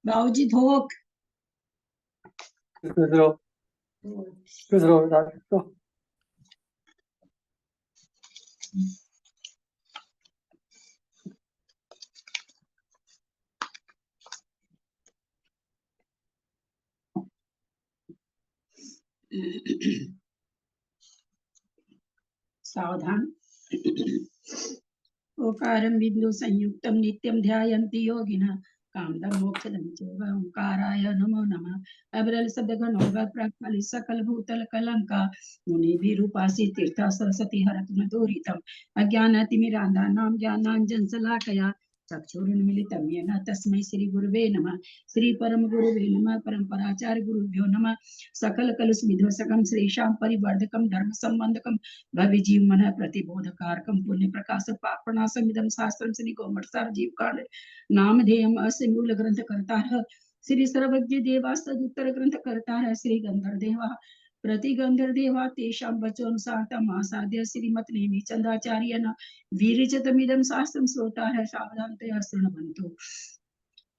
बाबूजी धोक सावधान। ओकारं बिंदु संयुक्तं नित्यं ध्यायन्ति योगिनः कामदं मोक्षदं चैव ओंकाराय नमो नमः। अबरल शब्द गणो प्राक्काली सकल भूतल कलंका मुनिभिरूपासि तीर्थ सरस्वती हरतु न दूरितम् अज्ञानतिमिरान्धानां ज्ञानाञ्जन शलाकया चक्षुरुन्मीलितं येन तस्मै श्री गुरुवे नमः। श्री परम गुरुवे नमः। परम्पराचार्य गुरुभ्यो नमः। सकल कलुष विध्वंसकं श्रीशां परिवर्धकं धर्म संबंधकं भव्य जीव मन प्रतिबोधकारकं पुण्य प्रकाश पापनाशमिदं शास्त्रं श्री गोमटसार जीव कांड नामधेयम् अस्य मूल ग्रंथ करतारः श्री सर्वज्ञ देवास्तदुत्तर ग्रंथ करतारः श्री गंधर्वदेवा प्रतिगंधर्वदेवा तेषां वचोनुसारतम् आसाद्य श्रीमत् नेमिचंद्राचार्येण विरचितमिदं शास्त्रं श्रोतारः सावधानतया शृण्वन्तु।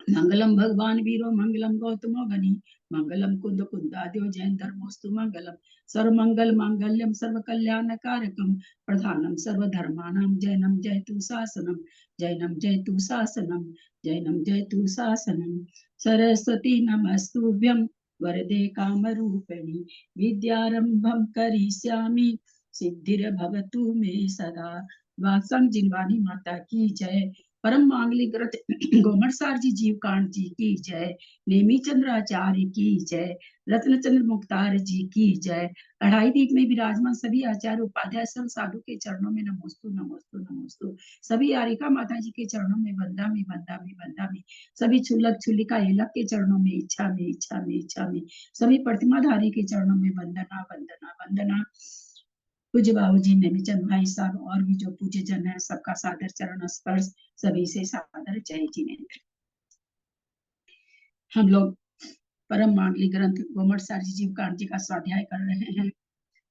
मंगलम भगवान वीरो मंगलम गौतमो गनि मंगलम कुंद कुंदाद्यो जैन धर्मोस्तु मंगलम सर्वमंगल मांगल्यम सर्व कल्याण कारकम प्रधानम सर्वधर्मानां जैनम जयतु शासनम जैनम जयतु शासनम जैनम जयतु शासनम। सरस्वती नमस्तुभ्यं वरदे कामरूपिणी विद्यारंभं करिष्यामि सिद्धिर्भवतु मे सदा। वाक्सम जिनवानी माता की जय। परम मांगलिक ग्रंथ गोमटसार जी जीव कांड जी की जय। नेमिचंद्राचार्य की जय। रत्नचंद्र मुक्तार जी की जय। अढ़ाई दीप में विराजमान सभी आचार्य उपाध्याय सब साधु के चरणों में नमोस्तु नमोस्तु नमोस्तु। सभी आरिका माता जी के चरणों में बंदा में बंदा में बंदा में। सभी छुलक छुलिका एलक के चरणों में इच्छा में इच्छा में इच्छा में। सभी प्रतिमाधारी के चरणों में वंदना वंदना वंदना। पूज्य बाबूजी नेमिचंद भाई साहब और भी जो पूज्य जन है सबका सादर चरण स्पर्श सभी से सादर जय जिनेन्द्र। हम लोग परम मांगलिक ग्रंथ गोमटसार जी जीव कांड जी का स्वाध्याय कर रहे हैं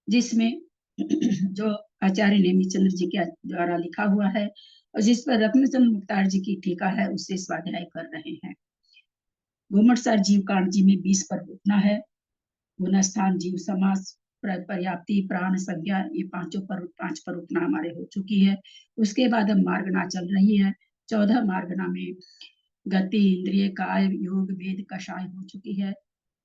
जिसमें जो आचार्य नेमिचंद्र जी के द्वारा लिखा हुआ है और जिस पर रत्नचंद्र मुक्तार जी की टीका है उससे स्वाध्याय कर रहे हैं। गोमटसार जीव कांड जी में 20 प्रवृत्ना है। गुणस्थान जीव समास पर्याप्ति प्राण संज्ञा ये पांच प्रवृत्ना हमारे हो चुकी है। उसके बाद हम मार्गना चल रही है। 14 मार्गना में गति इंद्रिय काय योग वेद कषाय हो चुकी है।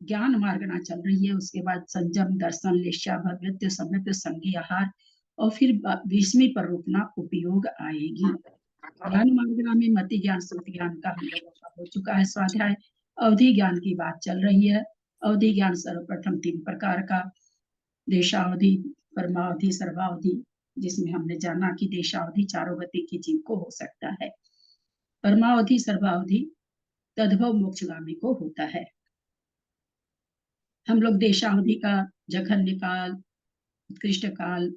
ज्ञान मार्गना चल रही है। उसके बाद संयम दर्शन लेश्या भव्यत्व सम्यत्व संगी आहार और फिर 20वीं प्रवृत्ना उपयोग आएगी। ज्ञान मार्गना में मति ज्ञान श्रुति ज्ञान का हम लोगों का हो चुका है स्वाध्याय। अवधि ज्ञान की बात चल रही है। अवधि ज्ञान सर्वप्रथम 3 प्रकार का देशावधि परमावधि सर्वावधि जिसमें हमने जाना कि देशावधि चारों गति की जीव को हो सकता है। परमावधि सर्वावधि तद्भव मोक्षगामी को होता है। हम लोग देशावधि का जघन्य काल उत्कृष्ट काल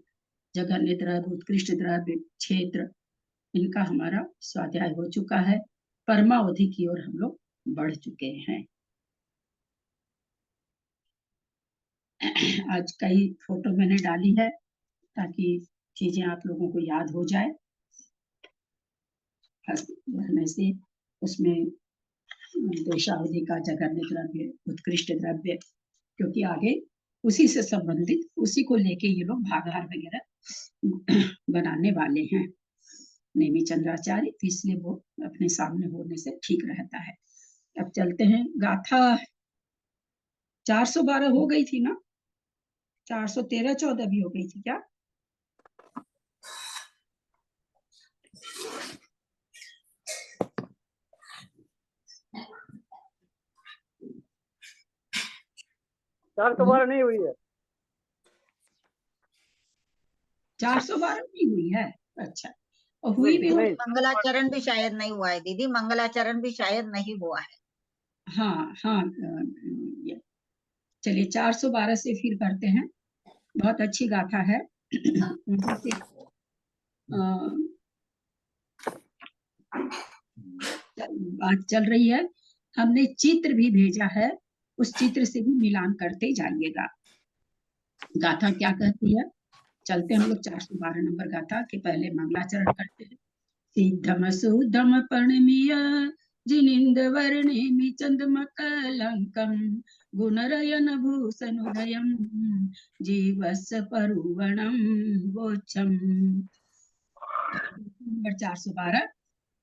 जघन्य द्रव्य उत्कृष्ट द्रव्य क्षेत्र इनका हमारा स्वाध्याय हो चुका है। परमावधि की ओर हम लोग बढ़ चुके हैं। आज कई फोटो मैंने डाली है ताकि चीजें आप लोगों को याद हो जाए। से उसमें देशावधि का जघन्य द्रव्य उत्कृष्ट द्रव्य क्योंकि आगे उसी से संबंधित उसी को लेके ये लोग भागाहार वगैरह बनाने वाले हैं नेमिचंद्राचार्य, इसलिए वो अपने सामने होने से ठीक रहता है। अब चलते हैं। गाथा 412 हो गई थी ना? 413-14 भी हो गई थी क्या? चार 412 नहीं हुई है। 412 नहीं हुई है। अच्छा, और हुई भी नहीं, मंगलाचरण भी शायद नहीं हुआ है दीदी। मंगलाचरण भी शायद नहीं हुआ है। हाँ हाँ, चलिए 412 से फिर करते हैं। बहुत अच्छी गाथा है। बात चल रही है। हमने चित्र भी भेजा है, उस चित्र से भी मिलान करते जाइएगा। गाथा क्या कहती है, चलते हम लोग 412 नंबर गाथा के पहले मंगलाचरण करते हैं। सिद्धम सुद्धम पर्णमीय जिनिंद वर्णेमि चंद्रमकलंकम गुणरयन भूषणोदयम जीवस्य परुवणम वोचम। नंबर 412।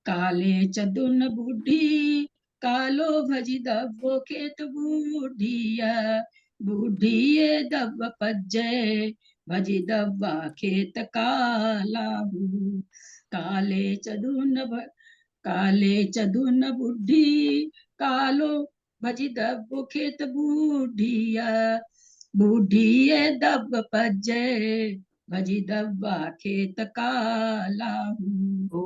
काले चदुन बुद्धि कालो भजि दब्बो खेत बुढ़िया बुढ़िये दब्ब पज्जय भजि दब्बा खेत कालाहू। काले चदुन बुद्धि कालो भजि दब्बो खेत बुढ़िया बुढ़िये दब्ब पज्जय भजि दब्बा खेत कालाहू।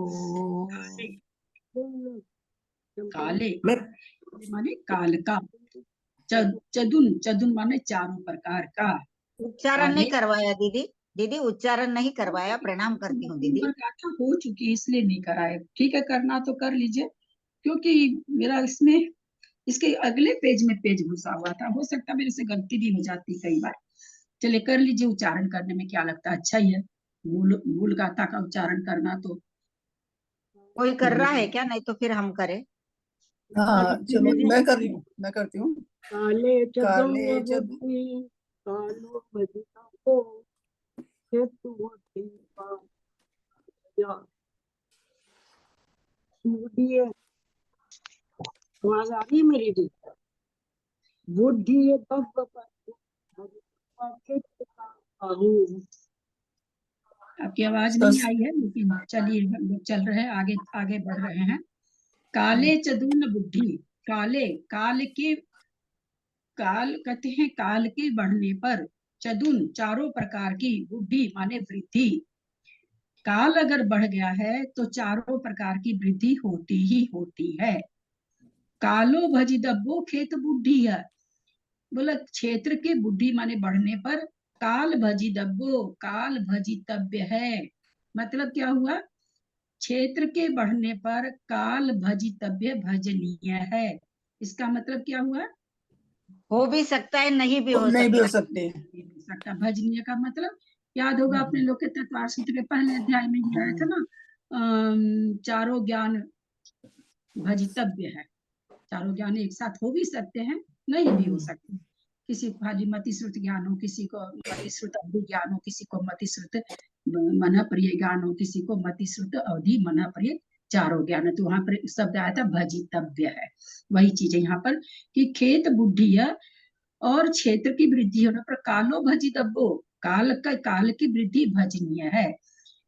काले मैं माने काल का, चदुन माने चारों प्रकार का। उच्चारण नहीं काले करवाया दीदी, दीदी उच्चारण नहीं करवाया, प्रणाम करती हूँ दीदी। नंबर गाथा हो चुकी है इसलिए नहीं कराए, ठीक है करना तो कर लीजिए, क्योंकि मेरा इसमें इसके अगले पेज में पेज घुसा हुआ था, हो सकता है मेरे से गलती भी हो जाती कई बार। चलिए कर लीजिए, उच्चारण करने में क्या लगता है, अच्छा ही है मूल गाथा का उच्चारण करना। तो कोई कर रहा है क्या, नहीं तो फिर हम करें। हाँ चलो मैं कर रही हूँ, मैं करती हूँ। काले काले चदुन बुद्धि कालो भजि दब्बो खेत बुढ़िया बुढ़िये, आवाज आ रही है मेरी जी? बुढ़िये दब्ब पज्जय। आपकी आवाज नहीं आई है, लेकिन चलिए हम लोग चल रहे हैं, आगे आगे बढ़ रहे हैं। काले चदुन बुद्धि, काले काल कहते हैं काल के बढ़ने पर, चदुन चारों प्रकार की, बुद्धि माने वृद्धि। काल अगर बढ़ गया है तो चारों प्रकार की वृद्धि होती ही होती है। कालो भजी दब्बो खेत बुद्धि है, बोला क्षेत्र के बुद्धि माने बढ़ने पर, काल भजी दब्बो काल भजितव्य है। मतलब क्या हुआ, क्षेत्र के बढ़ने पर काल भजितव्य भजनीय है। इसका मतलब क्या हुआ, हो भी सकता है, नहीं भी हो नहीं भी हो सकता। सकते। भजनीय का मतलब याद होगा अपने लोग के तत्वार सूत्र के पहले अध्याय में ही आया था ना, चारों ज्ञान भजितव्य है। चारों ज्ञान एक साथ हो भी सकते हैं, नहीं भी हो सकते। किसी को खाली मति श्रुत ज्ञान हो, किसी को मति श्रुत अवधि ज्ञान हो, किसी को मति श्रुत मन प्रिय ज्ञान हो, किसी को मति श्रुत अवधि मन प्रिय चारों ज्ञान है। तो वहां पर शब्द आया था भजितव्य है, वही चीज है यहाँ पर कि खेत बुद्धि है और क्षेत्र की वृद्धि होने पर कालो भजितव्यो, काल की वृद्धि भजनीय है।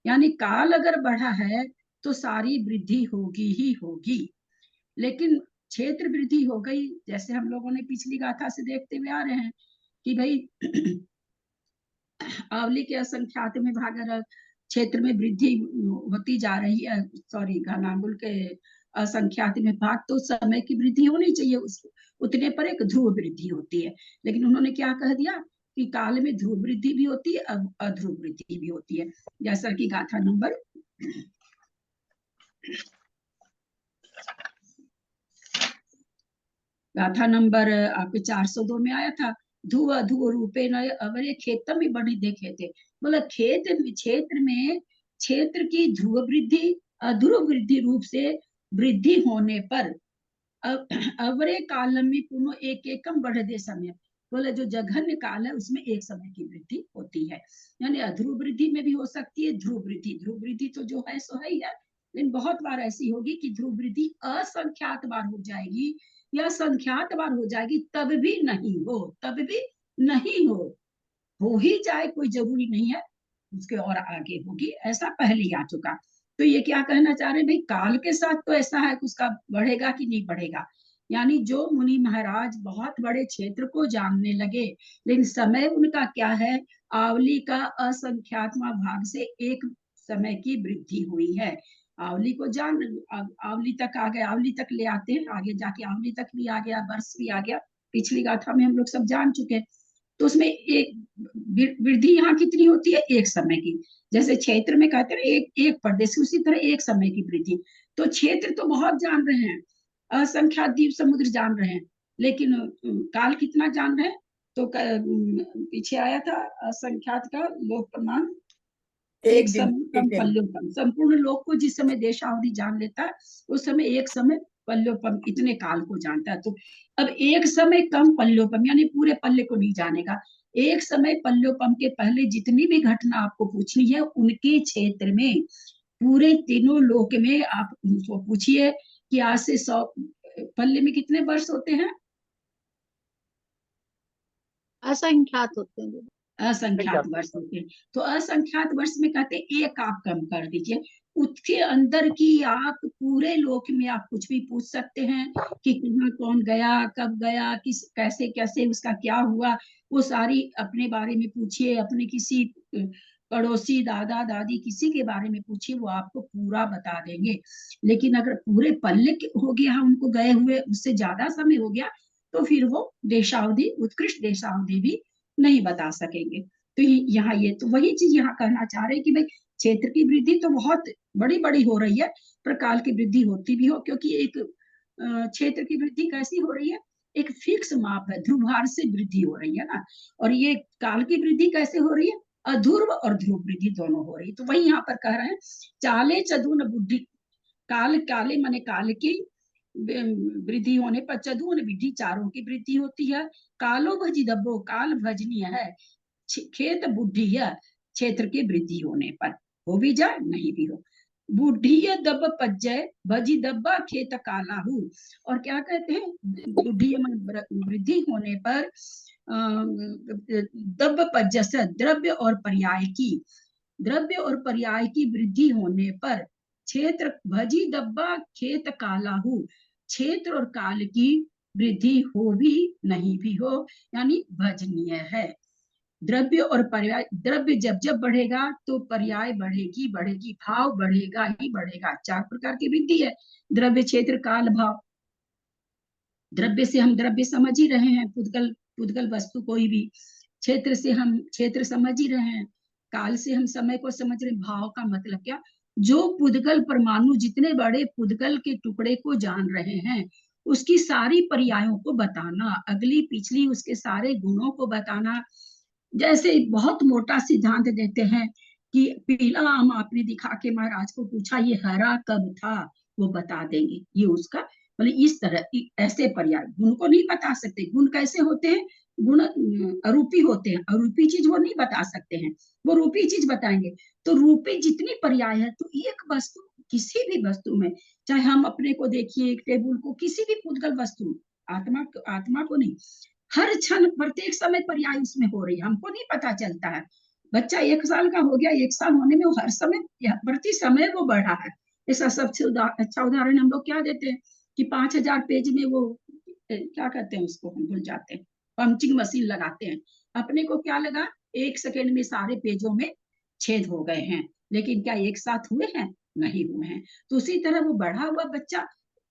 यानी काल अगर बढ़ा है तो सारी वृद्धि होगी ही होगी, लेकिन क्षेत्र वृद्धि हो गई, जैसे हम लोगों ने पिछली गाथा से देखते हुए आ रहे हैं कि भाई आवली के असंख्यात में भागर क्षेत्र में वृद्धि होती जा रही है, सॉरी घनांगुल के असंख्यात में भाग, तो समय की वृद्धि होनी चाहिए, उस उतने पर एक ध्रुव वृद्धि होती है। लेकिन उन्होंने क्या कह दिया कि काल में ध्रुव वृद्धि भी होती है, अध्रुव वृद्धि भी होती है, जैसा कि गाथा नंबर गाथा नंबर आपके 402 में आया था, धुव धुव रूपे न अवरे खेतम में बड़ी देखे थे। बोला क्षेत्र की ध्रुव वृद्धि अध्रुव वृद्धि रूप से वृद्धि होने पर अवरे कालम में पुनः एक एकम बढ़ दे समय, बोला जो जघन्य काल है उसमें एक समय की वृद्धि होती है। यानी अध्रुव वृद्धि में भी हो सकती है ध्रुव वृद्धि तो जो है सो है ही है, लेकिन बहुत बार ऐसी होगी कि ध्रुव वृद्धि असंख्यात बार हो जाएगी या संख्यात बार हो जाएगी, तब भी नहीं हो, तब भी नहीं हो ही जाए कोई जरूरी नहीं है उसके और आगे होगी, ऐसा पहले ही आ चुका। तो ये क्या कहना चाह रहे हैं भाई, काल के साथ तो ऐसा है कि उसका बढ़ेगा कि नहीं बढ़ेगा। यानी जो मुनि महाराज बहुत बड़े क्षेत्र को जानने लगे, लेकिन समय उनका क्या है, आवली का असंख्यात्मा भाग से एक समय की वृद्धि हुई है। आवली को जान, आवली तक आ गए, आवली तक ले आते हैं, आगे जाके आवली तक भी आ गया, वर्ष भी आ गया, पिछली गाथा में हम लोग सब जान चुके हैं। तो उसमें एक वृद्धि यहाँ कितनी होती है, एक समय की, जैसे क्षेत्र में कहते हैं एक एक परदेश, उसी तरह एक समय की वृद्धि। तो क्षेत्र तो बहुत जान रहे हैं, असंख्यात द्वीप समुद्र जान रहे हैं, लेकिन काल कितना जान रहे हैं? तो पीछे आया था असंख्यात का लोक प्रमाण, एक एक दिन समय कम एक दिन पल्योपम। संपूर्ण लोक को जिस समय देशावधि जान लेता है, उस समय एक समय पल्योपम इतने काल को जानता है। तो अब एक समय कम पल्योपम यानी पूरे पल्ले को नहीं जानेगा। एक समय पल्योपम के पहले जितनी भी घटना आपको पूछनी है उनके क्षेत्र में, पूरे तीनों लोक में आप उनको पूछिए कि आज से 100 पल्ले में कितने वर्ष होते हैं? असंख्यात होते हैं दीदी। असंख्यात वर्ष होते हैं। तो असंख्यात वर्ष में कहते हैं एक आप कम कर दीजिए, उसके अंदर की आप पूरे लोक में आप कुछ भी पूछ सकते हैं कि कहाँ कौन गया, कब गया, किस कैसे कैसे उसका क्या हुआ, वो सारी अपने बारे में पूछिए, अपने किसी पड़ोसी दादा दादी किसी के बारे में पूछिए, वो आपको पूरा बता देंगे। लेकिन अगर पूरे पल्ले हो गया उनको गए हुए, उससे ज्यादा समय हो गया, तो फिर वो देशावधि, उत्कृष्ट देशावधि भी नहीं बता सकेंगे। तो यहाँ ये तो वही चीज यहाँ कहना चाह रहे हैं कि भाई क्षेत्र की वृद्धि तो बहुत बड़ी बड़ी हो रही है, पर काल की वृद्धि होती भी हो, क्योंकि एक क्षेत्र की वृद्धि कैसी हो रही है, एक फिक्स माप है, ध्रुवभार से वृद्धि हो रही है ना। और ये काल की वृद्धि कैसे हो रही है, अध्रुव और ध्रुव वृद्धि दोनों हो रही है। तो वही यहाँ पर कह रहे हैं, चाले चदुन बुद्धि, काल काले माने काल की वृद्धि होने पर चदुन विधि चारों की वृद्धि होती है। कालो भजी दब्बो, काल भजनीय है, खेत बुद्धि है, क्षेत्र की वृद्धि होने पर, हो भी जाए नहीं भी हो। बुढ़ी दब पज्जय भजी दब्बा खेत कालाहू। और क्या कहते हैं, बुढ़ी वृद्धि होने पर दब पज्जस, द्रव्य और पर्याय की, द्रव्य और पर्याय की वृद्धि होने पर क्षेत्र भजी दब्बा खेत कालाहू, क्षेत्र और काल की वृद्धि हो भी नहीं भी हो, यानी भजनीय है। द्रव्य और पर्याय, द्रव्य जब जब बढ़ेगा तो पर्याय बढ़ेगी बढ़ेगी, भाव बढ़ेगा ही बढ़ेगा। 4 प्रकार की वृद्धि है, द्रव्य, क्षेत्र, काल, भाव। द्रव्य से हम द्रव्य समझ ही रहे हैं, पुद्गल पुद्गल वस्तु कोई भी। क्षेत्र से हम क्षेत्र समझ ही रहे हैं, काल से हम समय को समझ रहे हैं। भाव का मतलब क्या, जो पुद्गल परमाणु जितने बड़े पुद्गल के टुकड़े को जान रहे हैं, उसकी सारी पर्यायों को बताना, अगली पिछली उसके सारे गुणों को बताना। जैसे बहुत मोटा सिद्धांत देते हैं कि पीला आम आपने दिखा के महाराज को पूछा ये हरा कब था, वो बता देंगे, ये उसका मतलब इस तरह ऐसे पर्याय। गुण को नहीं बता सकते, गुण कैसे होते हैं, गुण अरूपी होते हैं, अरूपी चीज वो नहीं बता सकते हैं, वो रूपी चीज बताएंगे। तो रूपी जितनी पर्याय है, तो एक वस्तु, किसी भी वस्तु में, चाहे हम अपने को देखिए, एक टेबल को, किसी भी पुद्गल वस्तु, आत्मा को नहीं, हर क्षण प्रत्येक समय पर्याय उसमें हो रही है, हमको नहीं पता चलता है। बच्चा 1 साल का हो गया, 1 साल होने में वो हर समय, प्रति समय वो बढ़ा है। ऐसा सबसे अच्छा उदाहरण हम लोग क्या देते हैं कि 5000 पेज में वो क्या कहते हैं उसको, हम भूल जाते हैं, पंचिंग मशीन लगाते हैं। अपने को क्या लगा, 1 सेकेंड में सारे पेजों में छेद हो गए हैं, लेकिन क्या एक साथ हुए हैं? नहीं हुए हैं। तो उसी तरह वो बढ़ा हुआ बच्चा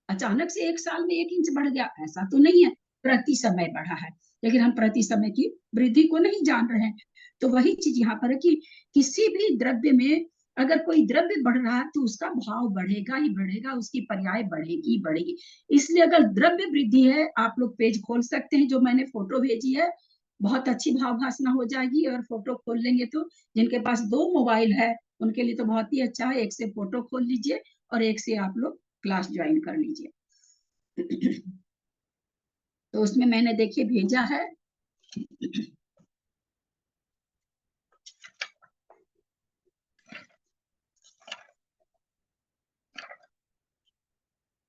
अचानक से 1 साल में 1 इंच बढ़ गया, ऐसा तो नहीं है, प्रति समय बढ़ा है, लेकिन हम प्रति समय की वृद्धि को नहीं जान रहे हैं। तो वही चीज यहाँ पर है कि किसी भी द्रव्य में अगर कोई द्रव्य बढ़ रहा है तो उसका भाव बढ़ेगा ही बढ़ेगा, उसकी पर्याय बढ़ेगी बढ़ेगी। इसलिए अगर द्रव्य वृद्धि है, आप लोग पेज खोल सकते हैं, जो मैंने फोटो भेजी है, बहुत अच्छी भाव भाषणा हो जाएगी। और फोटो खोल लेंगे तो, जिनके पास 2 मोबाइल है उनके लिए तो बहुत ही अच्छा है, एक से फोटो खोल लीजिए और एक से आप लोग क्लास ज्वाइन कर लीजिए। तो उसमें मैंने देखिए भेजा है,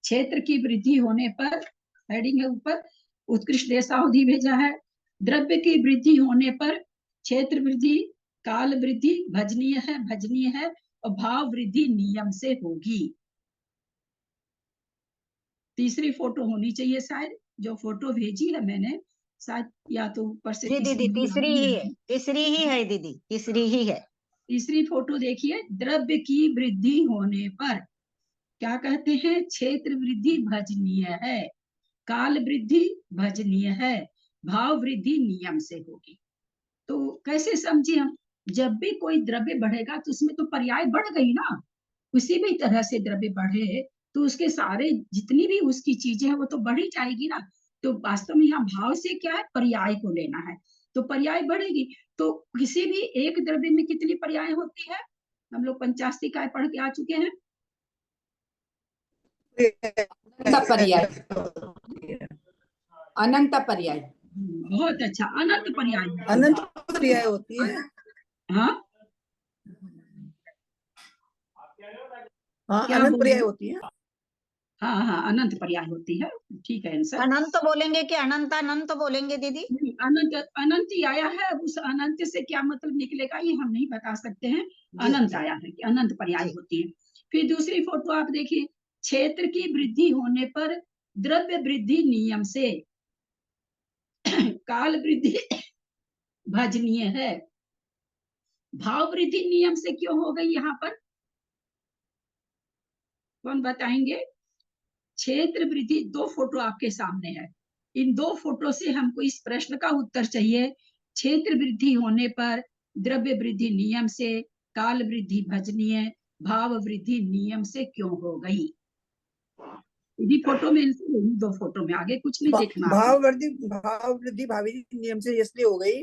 क्षेत्र की वृद्धि होने पर, हेडिंग है ऊपर, उत्कृष्ट देशावधि भेजा है। द्रव्य की वृद्धि होने पर क्षेत्र वृद्धि, काल वृद्धि भजनीय है, भजनीय है, और भाव वृद्धि नियम से होगी। तीसरी फोटो होनी चाहिए शायद, जो फोटो भेजी है मैंने, शायद या तो ऊपर से जी दीदी, तीसरी तीसरी ही है, तीसरी ही है दीदी, तीसरी ही है। तीसरी फोटो देखिए, द्रव्य की वृद्धि होने पर क्या कहते हैं, क्षेत्र वृद्धि भजनीय है, काल वृद्धि भजनीय है, भाव वृद्धि नियम से होगी। तो कैसे समझे हम, जब भी कोई द्रव्य बढ़ेगा तो उसमें तो पर्याय बढ़ गई ना, किसी भी तरह से द्रव्य बढ़े तो उसके सारे जितनी भी उसकी चीजें हैं वो तो बढ़ ही जाएगी ना। तो वास्तव में यहाँ भाव से क्या है, पर्याय को लेना है, तो पर्याय बढ़ेगी। तो किसी भी एक द्रव्य में कितनी पर्याय होती है, हम लोग पंचाशती काय पढ़ के आ चुके हैं। अनंत पर्याय, अनंत पर्याय। बहुत अच्छा, अनंत पर्याय होती है। अनंत पर्याय होती है। हाँ हाँ क्या अनंत बोल पर्याय रहे हो? होती है। हाँ हाँ अनंत पर्याय होती है, ठीक है आंसर। अनंत बोलेंगे कि अनंत अनंत बोलेंगे दीदी? अनंत अनंत ही आया है, अब उस अनंत से क्या मतलब निकलेगा ये हम नहीं बता सकते हैं। अनंत आया है कि अनंत पर्याय होती है। फिर दूसरी फोटो आप देखिए, क्षेत्र की वृद्धि होने पर द्रव्य वृद्धि नियम से काल वृद्धि भजनीय है। भाव वृद्धि नियम से क्यों हो गई यहाँ पर, कौन बताएंगे? क्षेत्र वृद्धि, दो फोटो आपके सामने है, इन दो फोटो से हमको इस प्रश्न का उत्तर चाहिए। क्षेत्र वृद्धि होने पर द्रव्य वृद्धि नियम से काल वृद्धि भजनीय, भाव वृद्धि नियम से क्यों हो गई? यदि फोटो में दो फोटो में, आगे कुछ नहीं देखना आपको। भाव वृद्धि भावी नियम से इसलिए हो गई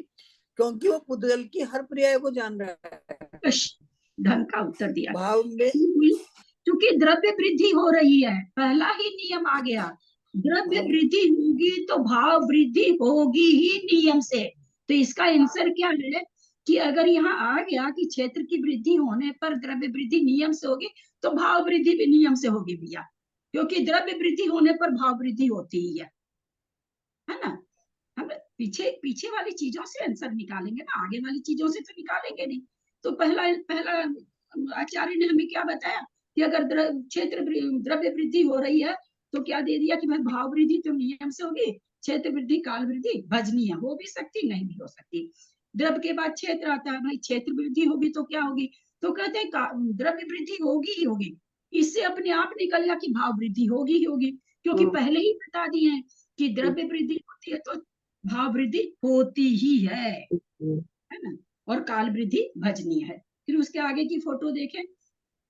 क्योंकि वो पुद्गल की हर पर्याय को जान रहा है। बस, ढंग का उत्तर दिया। भाव में क्योंकि द्रव्य वृद्धि हो रही है, पहला ही नियम आ गया, द्रव्य वृद्धि होगी तो भाव वृद्धि होगी ही नियम से। तो इसका आंसर क्या है कि अगर यहाँ आ गया कि क्षेत्र की वृद्धि होने पर द्रव्य वृद्धि नियम से होगी, तो भाव वृद्धि भी नियम से होगी भैया, क्योंकि द्रव्य वृद्धि होने पर भाव वृद्धि होती ही है ना। हम पीछे पीछे वाली चीजों से आंसर निकालेंगे ना, आगे वाली चीजों से तो निकालेंगे नहीं। तो पहला पहला आचार्य ने हमें क्या बताया कि अगर क्षेत्र द्रव्य वृद्धि हो रही है तो क्या दे दिया कि भाई भाव वृद्धि तो नियम से होगी, क्षेत्र वृद्धि काल वृद्धि भजनीय, हो भी सकती नहीं भी हो सकती। द्रव्य के बाद क्षेत्र आता है, भाई क्षेत्र वृद्धि होगी तो क्या होगी, तो कहते हैं द्रव्य वृद्धि होगी ही होगी। इससे अपने आप निकल गया कि भाव वृद्धि होगी ही होगी, क्योंकि पहले ही बता दिए हैं कि द्रव्य वृद्धि होती है तो भाव वृद्धि होती ही है ना, और काल वृद्धि भजनीय है। फिर उसके आगे की फोटो देखें,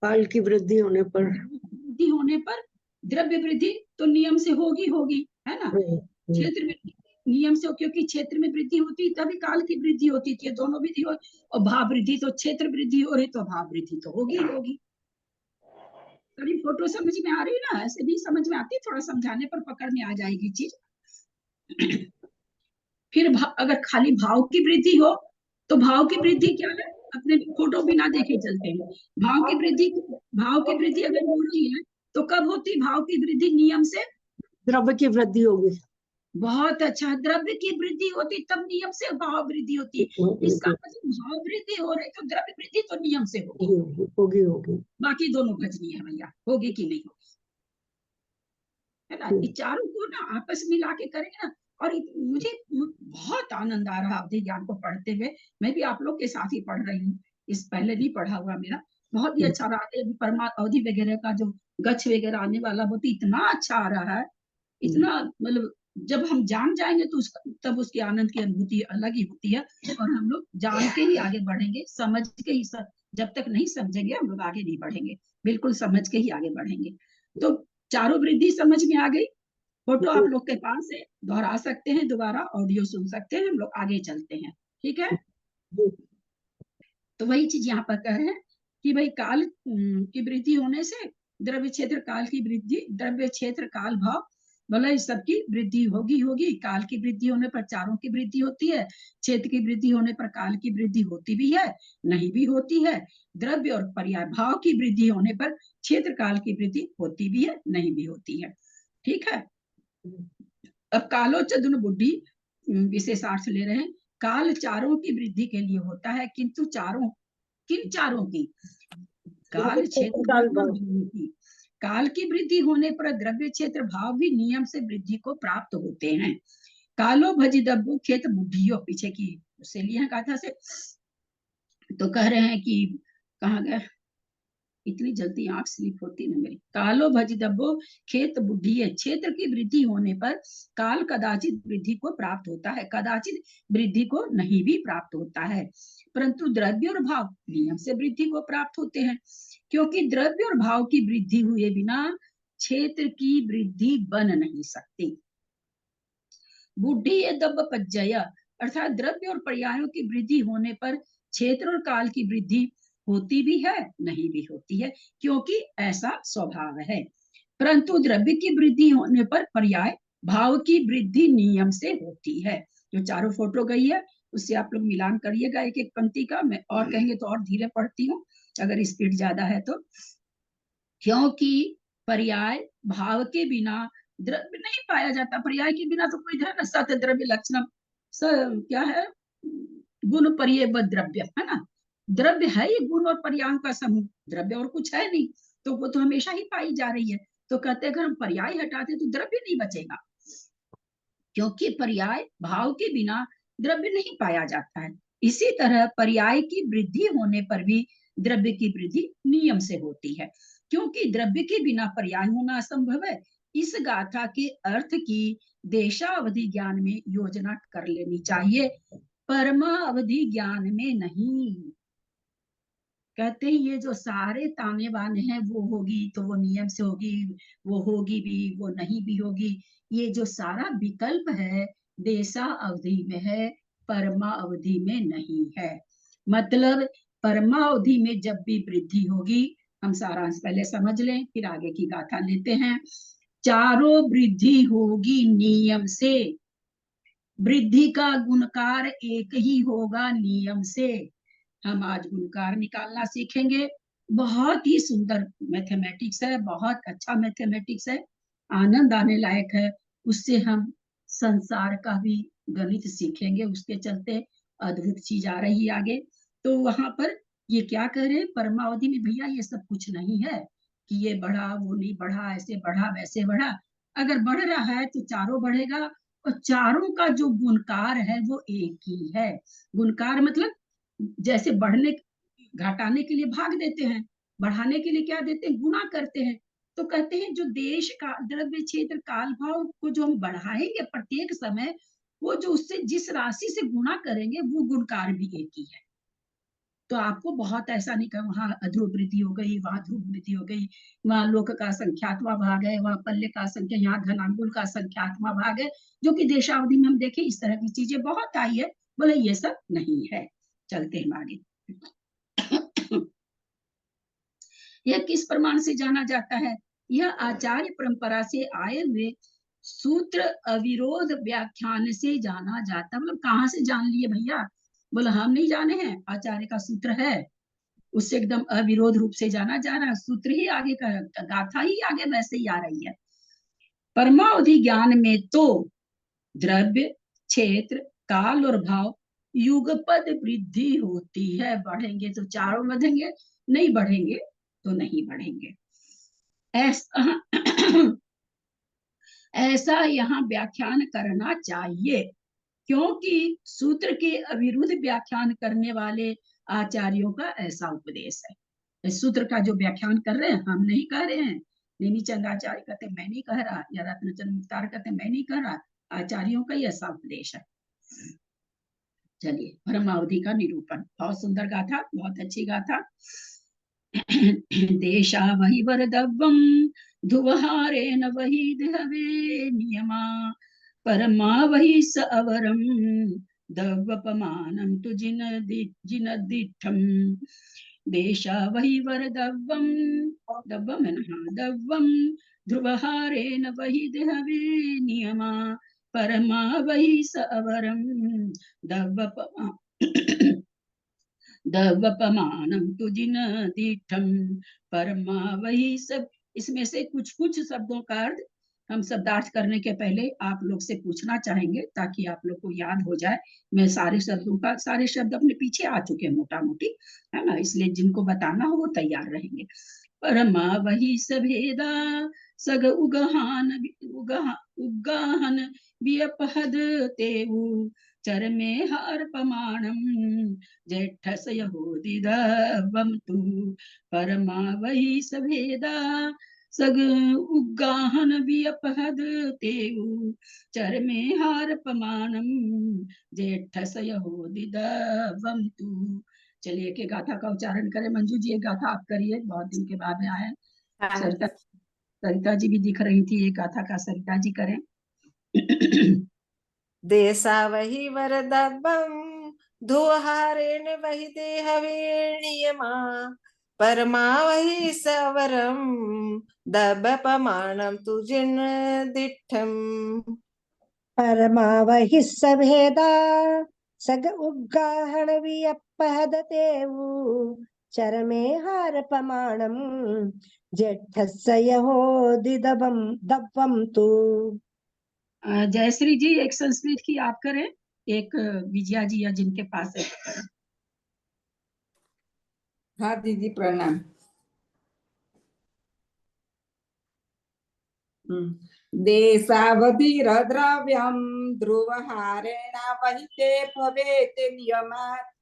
काल की वृद्धि होने पर वृद्धि होने पर द्रव्य वृद्धि तो नियम से होगी होगी, है ना। क्षेत्र वृद्धि नियम से, क्योंकि क्षेत्र में वृद्धि होती तभी काल की वृद्धि होती थी, दोनों वृद्धि हो। और भाव वृद्धि तो क्षेत्र वृद्धि हो रही तो भाव वृद्धि तो होगी होगी। अभी फोटो समझ में आ रही है ना, ऐसे भी समझ में आती, थोड़ा समझाने पर पकड़ में आ जाएगी चीज। फिर अगर खाली भाव की वृद्धि हो तो भाव की वृद्धि क्या है, अपने फोटो बिना देखे चलते हैं। भाव की वृद्धि अगर हो रही है तो कब होती भाव की वृद्धि नियम से? द्रव्य की वृद्धि होगी। बहुत अच्छा, द्रव्य की वृद्धि होती तब नियम से भाव वृद्धि होती। इसका मतलब भाव वृद्धि हो रही तो द्रव्य वृद्धि तो नियम से होगी, होगी। बाकी दोनों भजनीय है भैया, होगी कि नहीं होगी, है ना। ये चारों को ना आपस में मिला के करेंगे ना। और मुझे बहुत आनंद आ रहा अवधि ज्ञान को पढ़ते हुए, मैं भी आप लोग के साथ ही पढ़ रही हूँ, इस पहले नहीं पढ़ा हुआ मेरा, बहुत ही अच्छा रहा है। परमा अवधि वगैरह का जो गच्छ वगैरह आने वाला वो तो इतना अच्छा आ रहा है, इतना मतलब जब हम जान जाएंगे तो तब उसके आनंद की अनुभूति अलग ही होती है। और हम लोग जान के ही आगे बढ़ेंगे, समझ के ही जब तक नहीं समझेंगे हम लोग आगे नहीं बढ़ेंगे, बिल्कुल समझ के ही आगे बढ़ेंगे। तो चारों वृद्धि समझ में आ गई। फोटो आप लोग के पास है, दोहरा सकते हैं, दोबारा ऑडियो सुन सकते हैं, हम लोग आगे चलते हैं, ठीक है। तो वही चीज यहाँ पर कह रहे हैं कि भाई काल की वृद्धि होने से द्रव्य क्षेत्र काल की वृद्धि, द्रव्य क्षेत्र काल भाव, बोला इस सबकी वृद्धि होगी होगी। काल की वृद्धि होने पर चारों की वृद्धि होती है, क्षेत्र की वृद्धि होने पर काल की वृद्धि होती भी है नहीं भी होती है, द्रव्य और पर्याय भाव की वृद्धि होने पर क्षेत्र काल की वृद्धि होती भी है नहीं भी होती है, ठीक है। अब कालो चतुर्न बुद्धि विशेषार्थ ले रहे हैं, काल चारों की वृद्धि के लिए होता है, किंतु चारों, किन चारों की? काल क्षेत्र की। काल की वृद्धि होने पर द्रव्य क्षेत्र भाव भी नियम से वृद्धि को प्राप्त होते हैं। कालो भजिदब्बु खेत बुद्धियो, पीछे की उससे लिए हैं गाथा से, तो कह रहे हैं कि कहाँ गए, इतनी जल्दी आंख स्लिप होती ना मेरी। कालो भजिदब्बो खेत बुद्धि, क्षेत्र की वृद्धि होने पर काल कदाचित वृद्धि को प्राप्त होता है, कदाचित वृद्धि को नहीं भी प्राप्त होता है, परंतु द्रव्य और भाव नियम से वृद्धि को प्राप्त होते हैं। क्योंकि द्रव्य और भाव की वृद्धि हुए बिना क्षेत्र की वृद्धि बन नहीं सकती। बुद्धि ये दब पज्जय, अर्थात द्रव्य और पर्यायों की वृद्धि होने पर क्षेत्र और काल की वृद्धि होती भी है, नहीं भी होती है, क्योंकि ऐसा स्वभाव है। परंतु द्रव्य की वृद्धि होने पर पर्याय भाव की वृद्धि नियम से होती है। जो चारों फोटो गई है उससे आप लोग मिलान करिएगा एक एक पंक्ति का। मैं और कहेंगे तो और धीरे पढ़ती हूँ अगर स्पीड ज्यादा है तो। क्योंकि पर्याय भाव के बिना द्रव्य नहीं पाया जाता। पर्याय के बिना तो कोई धन सत द्रव्य लक्षणम क्या है, गुण पर्याय द्रव्य है ना। द्रव्य है ये गुण और पर्यायों का समूह, द्रव्य और कुछ है नहीं, तो वो तो हमेशा ही पाई जा रही है। तो कहते अगर हम पर्याय हटाते तो द्रव्य नहीं बचेगा, क्योंकि पर्याय भाव के बिना द्रव्य नहीं पाया जाता है। इसी तरह पर्याय की वृद्धि होने पर भी द्रव्य की वृद्धि नियम से होती है, क्योंकि द्रव्य के बिना पर्याय होना असंभव है। इस गाथा के अर्थ की देशावधि ज्ञान में योजना कर लेनी चाहिए, परमावधि ज्ञान में नहीं। कहते हैं ये जो सारे ताने बाने हैं, वो होगी तो वो नियम से होगी, वो होगी भी, वो नहीं भी होगी। ये जो सारा विकल्प है देशा अवधि में है, परमा अवधि में नहीं है। मतलब परमा अवधि में जब भी वृद्धि होगी, हम सारांश पहले समझ लें फिर आगे की गाथा लेते हैं। चारों वृद्धि होगी नियम से, वृद्धि का गुणकार एक ही होगा नियम से। हम आज गुणकार निकालना सीखेंगे। बहुत ही सुंदर मैथमेटिक्स है, बहुत अच्छा मैथमेटिक्स है, आनंद आने लायक है। उससे हम संसार का भी गणित सीखेंगे, उसके चलते अद्भुत चीज आ रही है आगे। तो वहां पर ये क्या कह रहे हैं, परमावधि में भैया ये सब कुछ नहीं है कि ये बढ़ा वो नहीं बढ़ा, ऐसे बढ़ा वैसे बढ़ा। अगर बढ़ रहा है तो चारों बढ़ेगा, और चारों का जो गुणकार है वो एक ही है। गुणकार मतलब जैसे बढ़ने घटाने के लिए भाग देते हैं, बढ़ाने के लिए क्या देते हैं, गुणा करते हैं। तो कहते हैं जो देश का द्रव्य क्षेत्र काल भाव को जो हम बढ़ाएंगे प्रत्येक समय, वो जो उससे जिस राशि से गुणा करेंगे वो गुणकार भी एक ही है। तो आपको बहुत ऐसा नहीं कर वहां ध्रुव वृद्धि हो गई, वहां ध्रुव वृद्धि हो गई, वहां लोक का संख्यात्मा भाग है, वहां पल्ले का संख्या, यहाँ धनांगुल का संख्यात्मा भाग है, जो कि देशावधि में हम देखें इस तरह की चीजें बहुत आई है। बोले ये सब नहीं है। चलते हैं आगे। यह किस प्रमाण से जाना जाता है, यह आचार्य परंपरा से आए हुए सूत्र अविरोध व्याख्यान से जाना जाता। मतलब कहाँ से जान लिए भैया, बोले हम नहीं जाने हैं, आचार्य का सूत्र है, उससे एकदम अविरोध रूप से जाना जा रहा है। सूत्र ही आगे का, गाथा ही आगे वैसे ही आ रही है। परमावधि ज्ञान में तो द्रव्य क्षेत्र काल और भाव युगपद वृद्धि होती है। बढ़ेंगे तो चारों बढ़ेंगे, नहीं बढ़ेंगे तो नहीं बढ़ेंगे। ऐसा ऐसा यहाँ व्याख्यान करना चाहिए, क्योंकि सूत्र के अविरुद्ध व्याख्यान करने वाले आचार्यों का ऐसा उपदेश है। इस सूत्र का जो व्याख्यान कर रहे हैं हम नहीं कह रहे हैं, नेमीचंद आचार्य कहते मैं नहीं कह रहा, या रत्नचंद मुख्तार कहते मैं नहीं कह रहा, आचार्यों का ही ऐसा उपदेश है। चलिए परमावधि का निरूपण, बहुत सुंदर गाथा, बहुत अच्छी गाथा। देशा वही वरदव्यम धुवहारेण वही देहवे नियमा, परमा वही स अवरम दव्वपमानं तु जिनदिठम। देशा वही वरदव्यम, दव्वम है ना, दव्वम ध्रुवहारेण वही देहवे नियमा, परमा वही स अवरम दव्वपमा दव्वपमानं तु जिनदिठम। परमा वही सब। इसमें से कुछ कुछ शब्दों का अर्थ हम शब्दार्थ करने के पहले आप लोग से पूछना चाहेंगे, ताकि आप लोग को याद हो जाए। मैं सारे शब्दों का, सारे शब्द अपने पीछे आ चुके हैं मोटा मोटी, है ना, इसलिए जिनको बताना हो वो तैयार रहेंगे। परमा वही सभेदा सग उगहान उगाहन व्यपहद तेऊ, चरमे हर पमाणम जेठसयहोदिदवम तु। परमा वही सभेदा सग उगाहन व्यपहद तेऊ, चरमे हार पमानम जेठसयहोदिदवम तु। चलिए एक गाथा का उच्चारण करें। मंजू जी एक गाथा आप करिए, बहुत दिन के बाद आए हाँ। सरिता। सरिता जी भी दिख रही थी, ये गाथा का सरिता जी करें। देसा वही वरदब्बम धुहारेण वही देह वेणीयमा परमा वही सवरम दब पमाणम तुजिन दिठम। परमावहि सभेदा सग उग्गाहण वियपहदतेवु चरमे हार प्रमाणम जेठस्य यहो दिदबम दब्बम तु। जयश्री जी एक संस्कृत की आप करें, एक विजया जी या जिनके पास है। हाँ दीदी प्रणाम। देशावधिर द्रव्यम ध्रुवहारेण वहिते भवेत् नियमात्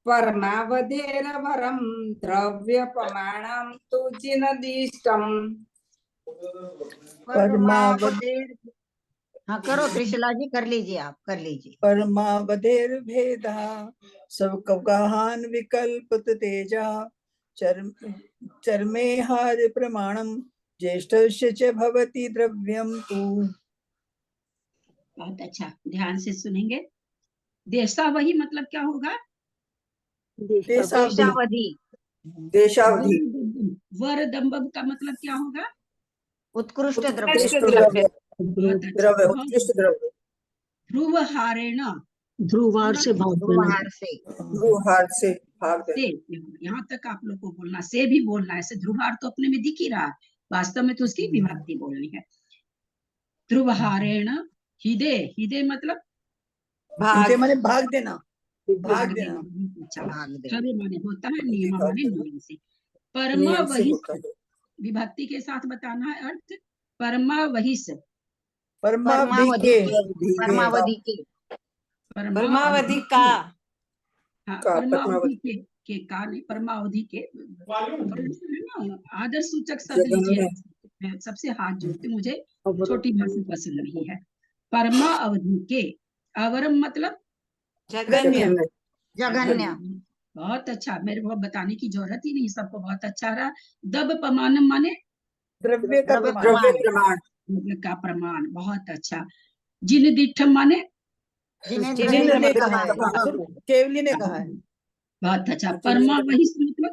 परमावधेर भरम द्रव्य प्रमाणम तु जिनदिष्टम। परमावधि हाँ करो त्रिशला जी, कर लीजिए, आप कर लीजिए। परमावधेर भेदा सब कवगाहान विकल्पत तेजा चरमे हार प्रमाणम ज्येष्ठस्य च भवति द्रव्यम तु। बहुत अच्छा, ध्यान से सुनेंगे। देशा वही मतलब क्या होगा? देशावधि देशावधि, देशावधि वरदम्बम का मतलब क्या होगा? उत्कृष्ट द्रव्य, उत्कृष्ट द्रव्य बहुत अच्छा, द्रव्य बहुत उत्कृष्ट द्रव्य ध्रुव हारेण, ध्रुवार से भाग देना। ध्रुवहार से। ध्रुवहार से भाग से, देना। यहाँ तक आप लोग को बोलना, से भी बोलना है। ऐसे ध्रुवहार तो अपने में दिख ही रहा है, वास्तव में तो उसकी विभक्ति बोलनी है। ध्रुवहारेण हिदे, हिदे मतलब इसे माने भाग देना, भाग भाग देना। देना। बहुत अच्छा, भाग दे। हवे माने होता है, नियम भाग माने देना, नियम से। परमा नियम से वही, होता है। विभक्ति के साथ बताना है अर्थ। परमा वही से, परमावधि परमावधि के, परमावधि का, हाँ का परमावधि परमावधि के का नहीं, परमावधि के। है ना, आदर सूचक शब्द जगन्य लीजिए। मैं सबसे हाथ जोड़ते, मुझे छोटी भाषा पसंद नहीं है। परमा अवधि के, अवरम मतलब जगन्य, जघन्य, बहुत अच्छा, मेरे को बताने की जरूरत ही नहीं, सबको बहुत अच्छा रहा। दब पमानम माने द्रव्य का द्रव्य प्रमाण, प्रमाण, द्रव्य का प्रमाण, बहुत अच्छा। जिन दिठम माने जिनेंद्र जिनेंद्र ने ने कहा है। केवली ने कहा है। बहुत अच्छा। परमा वही से मतलब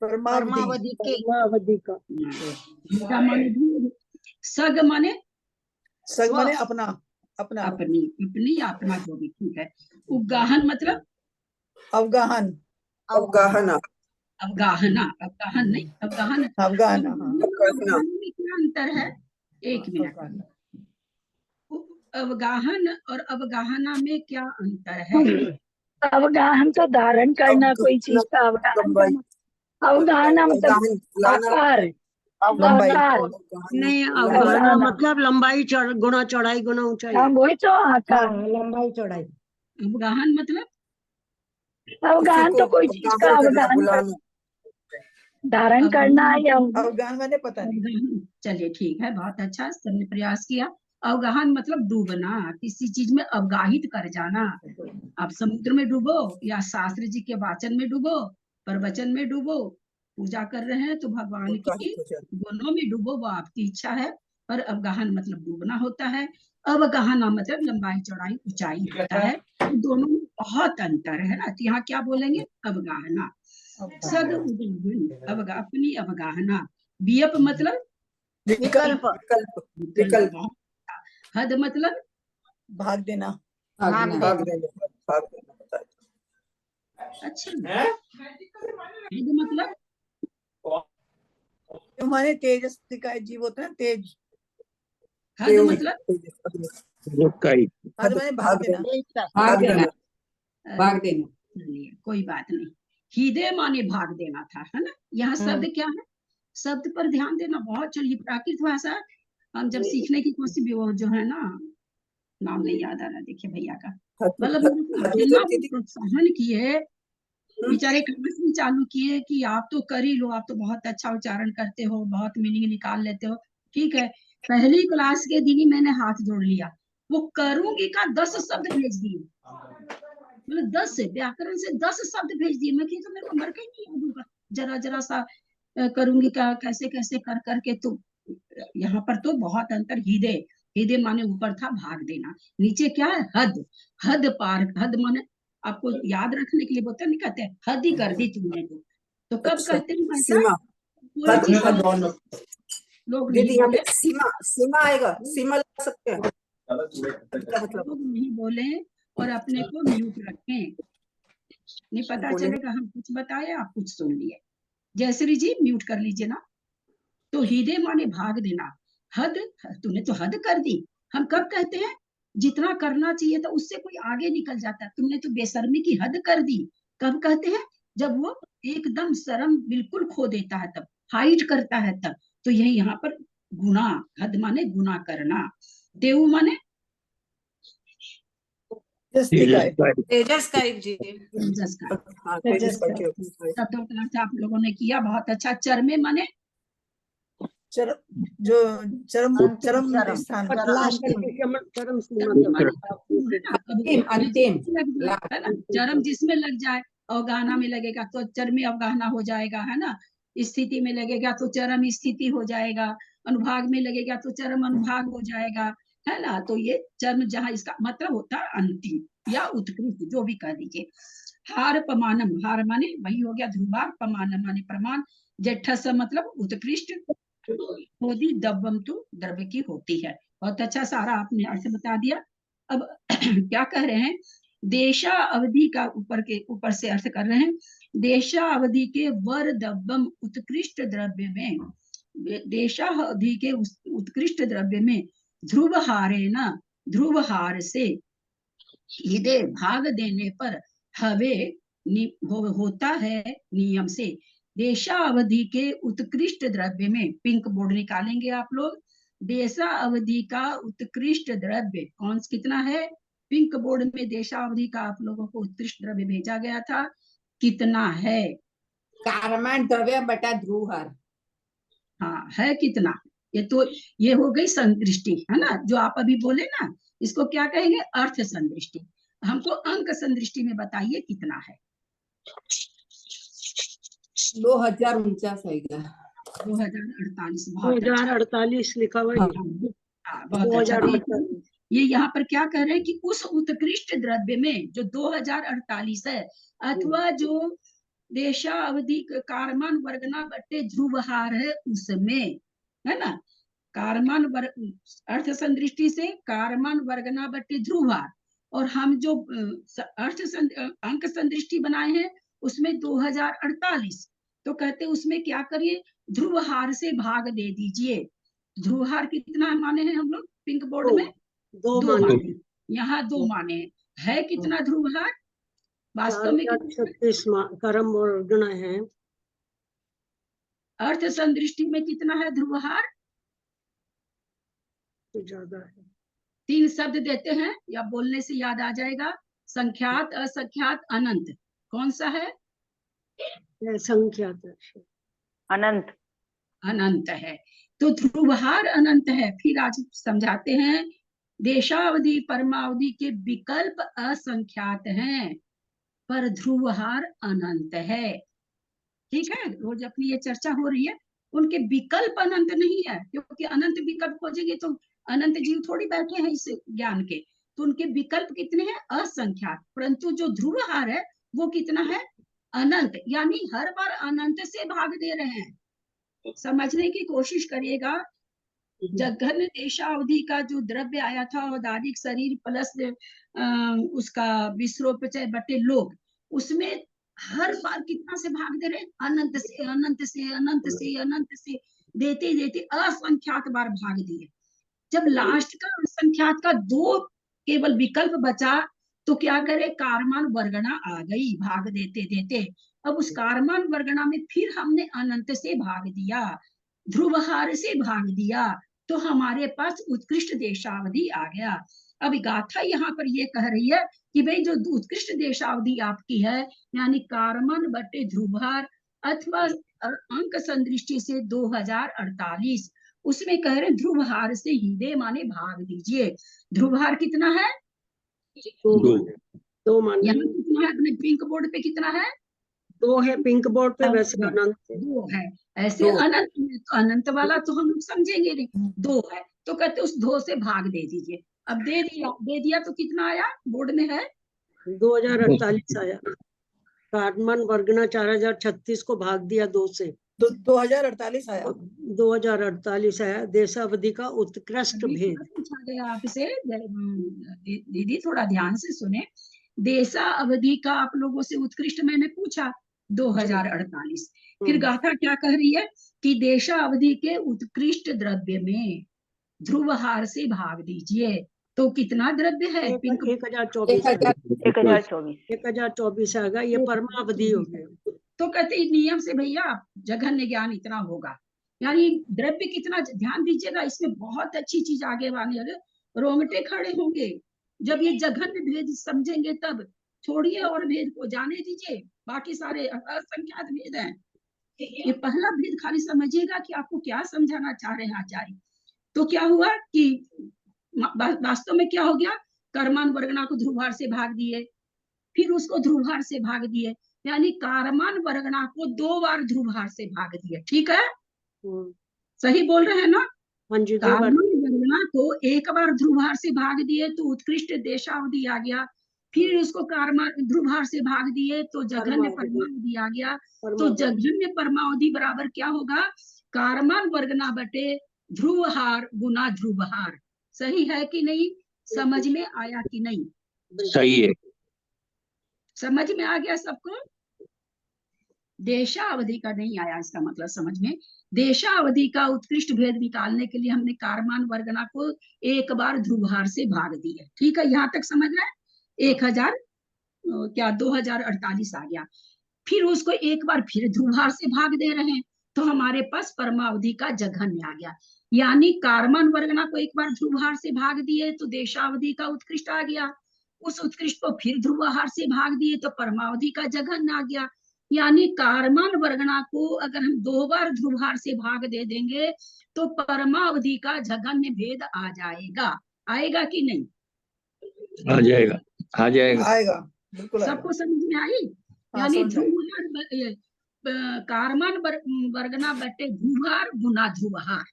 परमावधि परमावधि के, परमावधि का। दूसरा माने भी। सग माने सग स्व, माने अपना, अपना अपनी, अपनी या अपना, जो भी ठीक है। उगाहन मतलब अवगाहन, अवगाहन, अवगाहना, अवगाहन नहीं, अवगाहन। अवगाहन, अवगाहन में क्या अंतर है? एक मिनट, अवगाहन और अवगाहना में क्या अंतर है? अवगाहन तो धारण करना, कोई चीज का अवगाहन लंबाई, करना। अवगाहना मतलब आकार, लंबाई, आकार। नहीं, अवगाहना अवगाहना मतलब लंबाई गुणा चौड़ाई गुणा ऊंचाई। हाँ वही तो आकार, लंबाई चौड़ाई। अवगाहन मतलब अवगाहन तो कोई चीज का अवगाहन कर, धारण करना या अवगाहन मैंने पता नहीं। अवगाहन, चलिए ठीक है, बहुत अच्छा, सबने प्रयास किया। अवगाहन मतलब डूबना, किसी चीज में अवगाहित कर जाना। आप समुद्र में डूबो या शास्त्र जी के वाचन में डूबो, प्रवचन में डूबो, पूजा कर रहे हैं तो भगवान की दोनों में डूबो, वो आपकी इच्छा है। पर अवगाहन मतलब डूबना होता है, अवगाहना मतलब लंबाई चौड़ाई ऊंचाई होता है। तो दोनों में बहुत अंतर है ना, तो यहाँ क्या बोलेंगे? अवगाहना। सद उदाहरण, अपनी अवगाहना। वियप मतलब विकल्प, विकल्प, हद मतलब भाग देना, भाग भाग देना, देना, भाग देना होता है। अच्छा। हद मतलब जो हमारे तेजस्वी का जीव होता है, तेज, हद मतलब हद माने भाग देना, भाग देना, भाग अरे, देना। चलिए कोई बात नहीं। हीदे माने भाग देना था, है ना। यहाँ शब्द क्या है? शब्द पर ध्यान देना बहुत। चलिए प्राकृत भाषा हम जब सीखने की कोशिश, वो जो है ना, नाम नहीं याद आ रहा, देखिए भैया का, मतलब इतना प्रोत्साहन किए बेचारे, क्लास भी चालू किए कि आप तो कर ही लो, आप तो बहुत अच्छा उच्चारण करते हो, बहुत मीनिंग निकाल लेते हो। ठीक है, पहली क्लास के दिन ही मैंने हाथ जोड़ लिया, वो करूंगी का 10 शब्द भेज दिए, मतलब 10 से व्याकरण से 10 शब्द भेज दिए। मैं तो मेरे को मर के नहीं याद होगा, जरा जरा सा करूंगी का कैसे कैसे कर करके तो यहाँ पर तो बहुत अंतर। हीदे, हीदे माने ऊपर था भाग देना, नीचे क्या है हद, हद पार, हद माने आपको याद रखने के लिए बोलते नहीं कहते हद ही कर दी तुमने तो कब अच्छा, कहते हैं ऐसा? सीमा। कोई चीज लोग नहीं दीदी यहाँ बोले, पे सीमा, सीमा आएगा, सीमा लगा सकते हैं, क्या मतलब? लोग नहीं बोले और अपने को म्यूट रखें, नहीं पता बोले चलेगा हम कुछ बताए आप कुछ सुन लिए। जयश्री जी म्यूट कर लीजिए ना। तो हीदे माने भाग देना, हद, तूने तो हद कर दी। हम कब कहते हैं जितना करना चाहिए था उससे कोई आगे निकल जाता है, तुमने तो बेशर्मी की हद कर दी। कब कहते हैं? जब वो एकदम शर्म बिल्कुल खो देता है, तब हाइड करता है तब। तो यही यहाँ पर गुना, हद माने गुना करना, देव माने तेजस का एक जी। तेजस का। हाँ, तेजस का क्या? शब्दों का अर्थ आप लोगों ने किया बहुत अच्छा। चरमे माने चरम, जो चरम, अंतिम चरम चरम, स्थान, अंतिम चरम माने है ना, अंतिम, अंतिम, है ना, चरम जिसमें लग जाए, अवगाहना में लगेगा तो चरमी अवगाहना हो जाएगा, है ना, स्थिति में लगेगा तो चरम स्थिति हो जाएगा, अनुभाग में लगेगा तो चरम अनुभाग हो जाएगा, है ना। तो ये चरम जहाँ इसका मतलब होता है अंतिम या उत्कृष्ट, जो भी कह दीजिए। हार पमानम, हार माने वही हो गया ध्रुवार, पमानम माने प्रमाण, जेठस मतलब उत्कृष्ट, होदी दब्बम तो द्रव्य की होती है। बहुत अच्छा सारा आपने अर्थ बता दिया। अब क्या कह रहे हैं? देशा अवधि का ऊपर से अर्थ कर रहे हैं। देशा अवधि के वर दब्बम उत्कृष्ट द्रव्य में, देशा अवधि के उत्कृष्ट द्रव्य में ध्रुव हारे न, ध्रुव हार से हृदय भाग देने पर हवे होता है नियम से। देशा अवधि के उत्कृष्ट द्रव्य में, पिंक बोर्ड निकालेंगे आप लोग, देशा अवधि का उत्कृष्ट द्रव्य कौन कितना है? पिंक बोर्ड में देशा अवधि का आप लोगों को उत्कृष्ट द्रव्य भेजा गया था, कितना है? कारमान द्रव्य बटा ध्रुवहार। हाँ है कितना? ये तो ये हो गई संदृष्टि, है ना, जो आप अभी बोले ना, इसको क्या कहेंगे? अर्थ संदृष्टि। हमको अंक संदृष्टि में बताइए कितना है? 2049 आएगा। 2048। बहुत अच्छा। 2048 लिखा हुआ है। हाँ, बहुत अच्छा। 2048 ये यहाँ पर क्या कह रहे हैं कि उस उत्कृष्ट द्रव्य में जो 2048 है, अथवा जो देशा अवधि कारमान वर्गना बट्टे ध्रुवहार है उसमें, है ना, कारमान वर्ग अर्थ संदृष्टि से कारमान वर्गना बट्टे ध्रुवहार, और हम जो अर्थ अंक संदृष्टि बनाए हैं उसमें 2048, तो कहते उसमें क्या करिए? ध्रुवहार से भाग दे दीजिए। ध्रुवहार कितना माने हैं हम लोग पिंक बोर्ड में? दो दो माने माने, यहाँ 2 माने हैं। है कितना ध्रुवहार वास्तव में? 36 कर्म वर्गना है। अर्थ संदृष्टि में कितना है ध्रुवहार? ज्यादा है। 3 शब्द देते हैं या बोलने से याद आ जाएगा, संख्यात, असंख्यात, अनंत। कौन सा है? संख्यात अनंत। अनंत है। तो ध्रुवहार अनंत है। फिर आज समझाते हैं, देशावधि परमावधि के विकल्प असंख्यात हैं पर ध्रुवहार अनंत है। ठीक है, रोज अपनी ये चर्चा हो रही है। उनके विकल्प अनंत नहीं है, क्योंकि अनंत विकल्प खोजेंगे तो अनंत जीव थोड़ी बैठे हैं इस ज्ञान के, तो उनके विकल्प कितने हैं? असंख्यात। परंतु जो ध्रुवहार है वो कितना है? अनंत, यानी हर बार अनंत से भाग दे रहे हैं। समझने की कोशिश करिएगा। जघन देशावधि का जो द्रव्य आया था, औदारिक शरीर प्लस उसका विश्रोपचय बटे लोग, उसमें हर बार कितना से भाग दे रहे? अनंत से, अनंत से, अनंत से, अनंत से, देते देते असंख्यात बार भाग दिए। जब लास्ट का असंख्यात का 2 केवल विकल्प बचा, तो क्या करे? कारमान वर्गणा आ गई भाग देते देते। अब उस कारमान वर्गणा में फिर हमने अनंत से भाग दिया, ध्रुवहार से भाग दिया, तो हमारे पास उत्कृष्ट देशावधि आ गया। अब गाथा यहाँ पर ये कह रही है कि भाई जो उत्कृष्ट देशावधि आपकी है, यानी कारमन बटे ध्रुवहार अथवा अंक संदृष्टि से 2048, उसमें कह रहे ध्रुवहार से हीदे माने भाग दीजिए। ध्रुवहार कितना है? 2 माने। यहाँ कितना है? अपने पिंक बोर्ड पे कितना है? दो है पिंक बोर्ड पे, वैसे हाँ, अनंत है। दो है। ऐसे दो। अनंत में तो अनंत वाला तो हम लोग समझेंगे नहीं, दो है तो कहते उस दो से भाग दे दीजिए। अब दे दिया तो कितना आया, बोर्ड में है 2048 आया। कार्बन वर्गना 4036 को भाग दिया 2 से, 2048 आया। 2048 आया। देशावधि का उत्कृष्ट अभी भेद। क्या पूछा गया आपसे, दीदी थोड़ा ध्यान से सुने। देशा अवधि का आप लोगों से उत्कृष्ट मैंने पूछा 2048। फिर गाथा क्या कह रही है कि देशा अवधि के उत्कृष्ट द्रव्य में ध्रुवहार से भाग दीजिए। तो कितना द्रव्य है पिंक 1024 1024 आएगा। ये परमावधि हो गया। तो कहते हैं नियम से भैया जघन्य ज्ञान इतना होगा, यानी द्रव्य कितना, ध्यान दीजिएगा इसमें बहुत अच्छी चीज आगे वाले रोंगटे खड़े होंगे जब ये जघन्य भेद समझेंगे तब। छोड़िए और भेद को जाने दीजिए, बाकी सारे असंख्यात भेद हैं। ये पहला भेद खाली समझिएगा कि आपको क्या समझाना चाह रहे हैं आचार्य। तो क्या हुआ कि वास्तव में क्या हो गया, कर्मान वर्गना को ध्रुवहार से भाग दिए, फिर उसको ध्रुवहार से भाग दिए, यानी कारमान वर्गना को 2 बार ध्रुवहार से भाग दिए। ठीक है, सही बोल रहे हैं ना? हाँ जी, 2 बार। कारमान वर्गना को एक बार ध्रुवहार से भाग दिए तो उत्कृष्ट देशावधि आ गया, फिर उसको कारमान ध्रुवहार से भाग दिए तो जघन्य परमावधि आ गया। तो जघन्य परमावधि बराबर क्या होगा, कारमान वर्गना बटे ध्रुवहार गुना ध्रुवहार। सही है कि नहीं? समझ में आया कि नहीं? सही है। समझ में आ गया सबको? देशावधि का नहीं आया इसका मतलब समझ में। देशावधि का उत्कृष्ट भेद निकालने के लिए हमने कारमान वर्गना को एक बार ध्रुवहार से भाग दिया। ठीक है, यहाँ तक समझ रहे? 2048 आ गया, फिर उसको एक बार फिर ध्रुवहार से भाग दे रहे हैं तो हमारे पास परमावधि का जघन्य आ गया। यानी कारमान वर्गना को एक बार ध्रुवहार से भाग दिए तो देशावधि का उत्कृष्ट आ गया, उस उत्कृष्ट को फिर ध्रुवहार से भाग दिए तो परमावधि का जघन्य आ गया। यानी कारमान वर्गना को अगर हम 2 बार ध्रुवहार से भाग दे देंगे तो परमावधि का जघन्य भेद आ जाएगा। आएगा कि नहीं? आ जाएगा, आ जाएगा, आएगा, बिल्कुल आएगा। सबको समझ में आई? यानी ध्रुवहार कारमान वर्गना बटे ध्रुवहार गुना ध्रुवहार।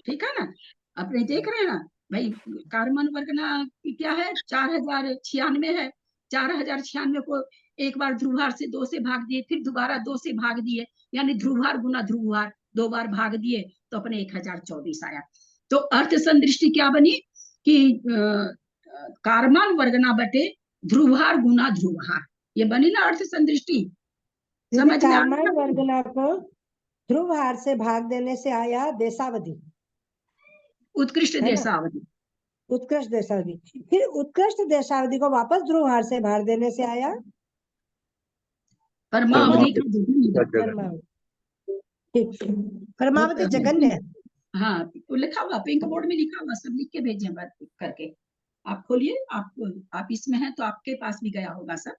ठीक है ना? अपने देख रहे हैं ना भाई, कारमान वर्गना क्या है 4096 है, 4096 को एक बार ध्रुवहार से 2 से भाग दिए, फिर दोबारा 2 से भाग दिए, यानी ध्रुवहार गुना ध्रुवहार 2 बार भाग दिए तो अपने 1024 आया। तो अर्थ संदृष्टि क्या बनी कि कारमान वर्गना बटे ध्रुवहार गुना ध्रुवहार, ये बनी ना अर्थ संदृष्टि। समझ में कारमान वर्गना को ध्रुवहार से भाग देने से आया देशावधि, उत्कृष्ट देशावधि, उत्कृष्ट देशावधि। फिर उत्कृष्ट देशावधि को वापस ध्रुवहार से भाग देने से आया परमावधि का परमावधि। ठीक, परमावधि जघन्य। हाँ, तो लिखा हुआ पिंक बोर्ड में लिखा हुआ, सब लिख के भेजे बात करके। आप खोलिए, आप इसमें हैं तो आपके पास भी गया होगा सब।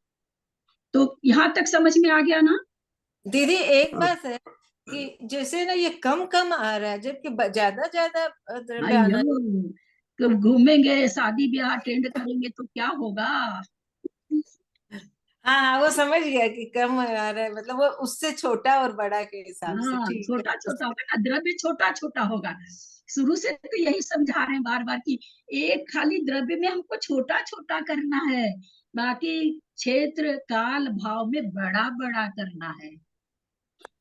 तो यहाँ तक समझ में आ गया ना? दीदी एक बात है कि जैसे ना ये कम कम आ रहा है जबकि ज्यादा ज्यादा द्रव्य आना है। कब घूमेंगे, शादी ब्याह अटेंड करेंगे तो क्या होगा? हाँ, वो समझ गया कि कम आ रहा है, मतलब वो उससे छोटा और बड़ा के हिसाब से। हाँ, ठीक है, छोटा छोटा होगा ना, द्रव्य छोटा छोटा होगा। शुरू से तो यही समझा रहे हैं बार बार कि एक खाली द्रव्य में हमको छोटा छोटा करना है, बाकी क्षेत्र काल भाव में बड़ा बड़ा करना है।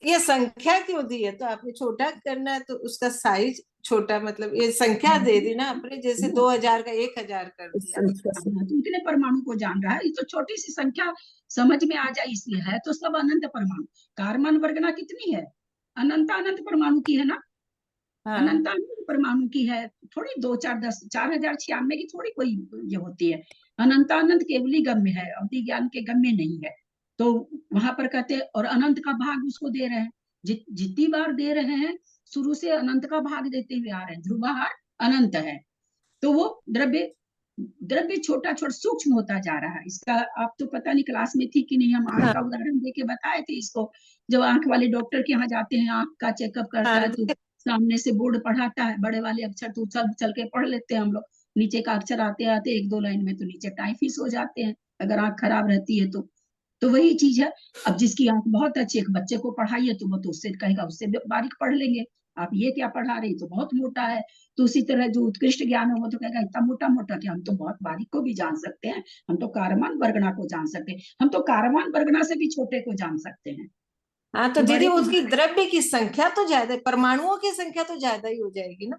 ये संख्या क्यों दी है? तो आपने छोटा करना है तो उसका साइज छोटा, मतलब ये संख्या दे दी ना आपने, जैसे 2000 का 1000 कर दिया। तो इतने परमाणु को जान रहा है, ये तो छोटी सी संख्या समझ में आ जाए इसलिए है। तो सब अनंत परमाणु, कारमान वर्गना कितनी है? अनंत अनंत परमाणु की है ना? अनंत अनंत परमाणु की है, थोड़ी 2 4 10 4096 की थोड़ी कोई ये होती है। अनंत अनंत केवली गम्य है, अवधि ज्ञान के गम्य नहीं है। तो वहां पर कहते और अनंत का भाग उसको दे रहे हैं, जितनी बार दे रहे हैं शुरू से अनंत का भाग देते हुए आ रहे हैं। ध्रुवहार अनंत है तो वो द्रव्य द्रव्य छोटा छोटा सूक्ष्म होता जा रहा है। इसका आप तो पता नहीं क्लास में थी कि नहीं, हम आंख का उदाहरण देके बताए थे इसको। जब आंख वाले डॉक्टर के यहाँ जाते हैं, आंख का चेकअप करता है तो सामने से बोर्ड पढ़ाता है, बड़े वाले अक्षर तो चल चल के पढ़ लेते हैं हम लोग, नीचे का अक्षर आते आते 1 2 लाइन में तो नीचे टाइफिस हो जाते हैं अगर आंख खराब रहती है तो तो वही चीज है। अब जिसकी आंख बहुत अच्छी, एक बच्चे को पढ़ाइए तो वो तो उससे कहेगा उससे बारीक पढ़ लेंगे, आप ये क्या पढ़ा रही, तो बहुत मोटा है। तो उसी तरह जो उत्कृष्ट ज्ञान है वो तो कहेगा इतना मोटा मोटा क्या, हम तो बहुत बारीक को भी जान सकते हैं, हम तो कारमान वर्गना को जान सकते हैं, हम तो कारमान वर्गना से भी छोटे को जान सकते हैं। हाँ तो तो दीदी बड़े उसकी द्रव्य की संख्या तो ज्यादा, परमाणुओं की संख्या तो ज्यादा ही हो जाएगी ना,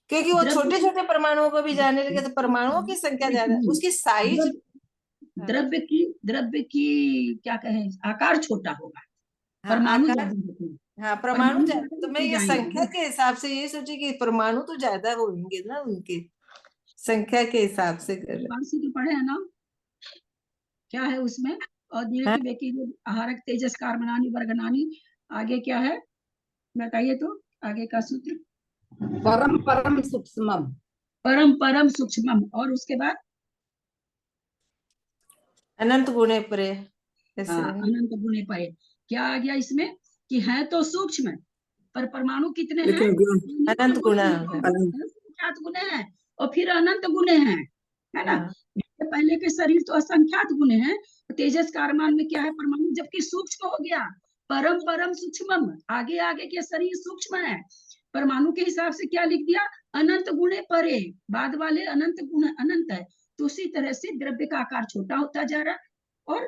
क्योंकि वो द्रव्य छोटे छोटे परमाणुओं को भी जानने लगे तो परमाणुओं की संख्या ज्यादा, उसकी साइज। द्रव्य द्रव्य की क्या कहें, आकार छोटा होगा, हाँ परमाणु आकार, ज्यादा होते हैं, हाँ परमाणु परमाणु ज्यादा, ज्यादा तो मैं होते ये जाएंगे संख्या ना। के हिसाब से ये सोची कि परमाणु तो ज्यादा होंगे ना, उनकी संख्या के हिसाब से कर रहे वार्षिक तो पढ़े है ना, क्या है उसमें, और दिए हैं। कि बेकी जो आहारक तेजस कार्बनानी वर्गनानी, आगे क्या है बताइए तो, आगे का सूत्र, परम परम सूक्ष्मम, परम परम सूक्ष्मम, और उसके बाद अनंत गुणे परे, हाँ ऐसे अनंत गुणे परे। क्या आ गया इसमें कि है तो सूक्ष्म, पर परमाणु कितने हैं, लेकिन गुण अनंत गुणा होगा। असंख्यात गुणे हैं, और फिर अनंत गुणे हैं, है ना। हाँ पहले के शरीर तो असंख्यात गुणे हैं, तेजस कारमान में क्या है, परमाणु जबकि सूक्ष्म हो गया, परम परम सूक्ष्मम, आगे आगे के शरीर सूक्ष्म है, परमाणु के हिसाब से क्या लिख दिया, अनंत गुणे परे, बाद वाले अनंत गुण अनंत है। तो उसी तरह से द्रव्य का आकार छोटा होता जा रहा है और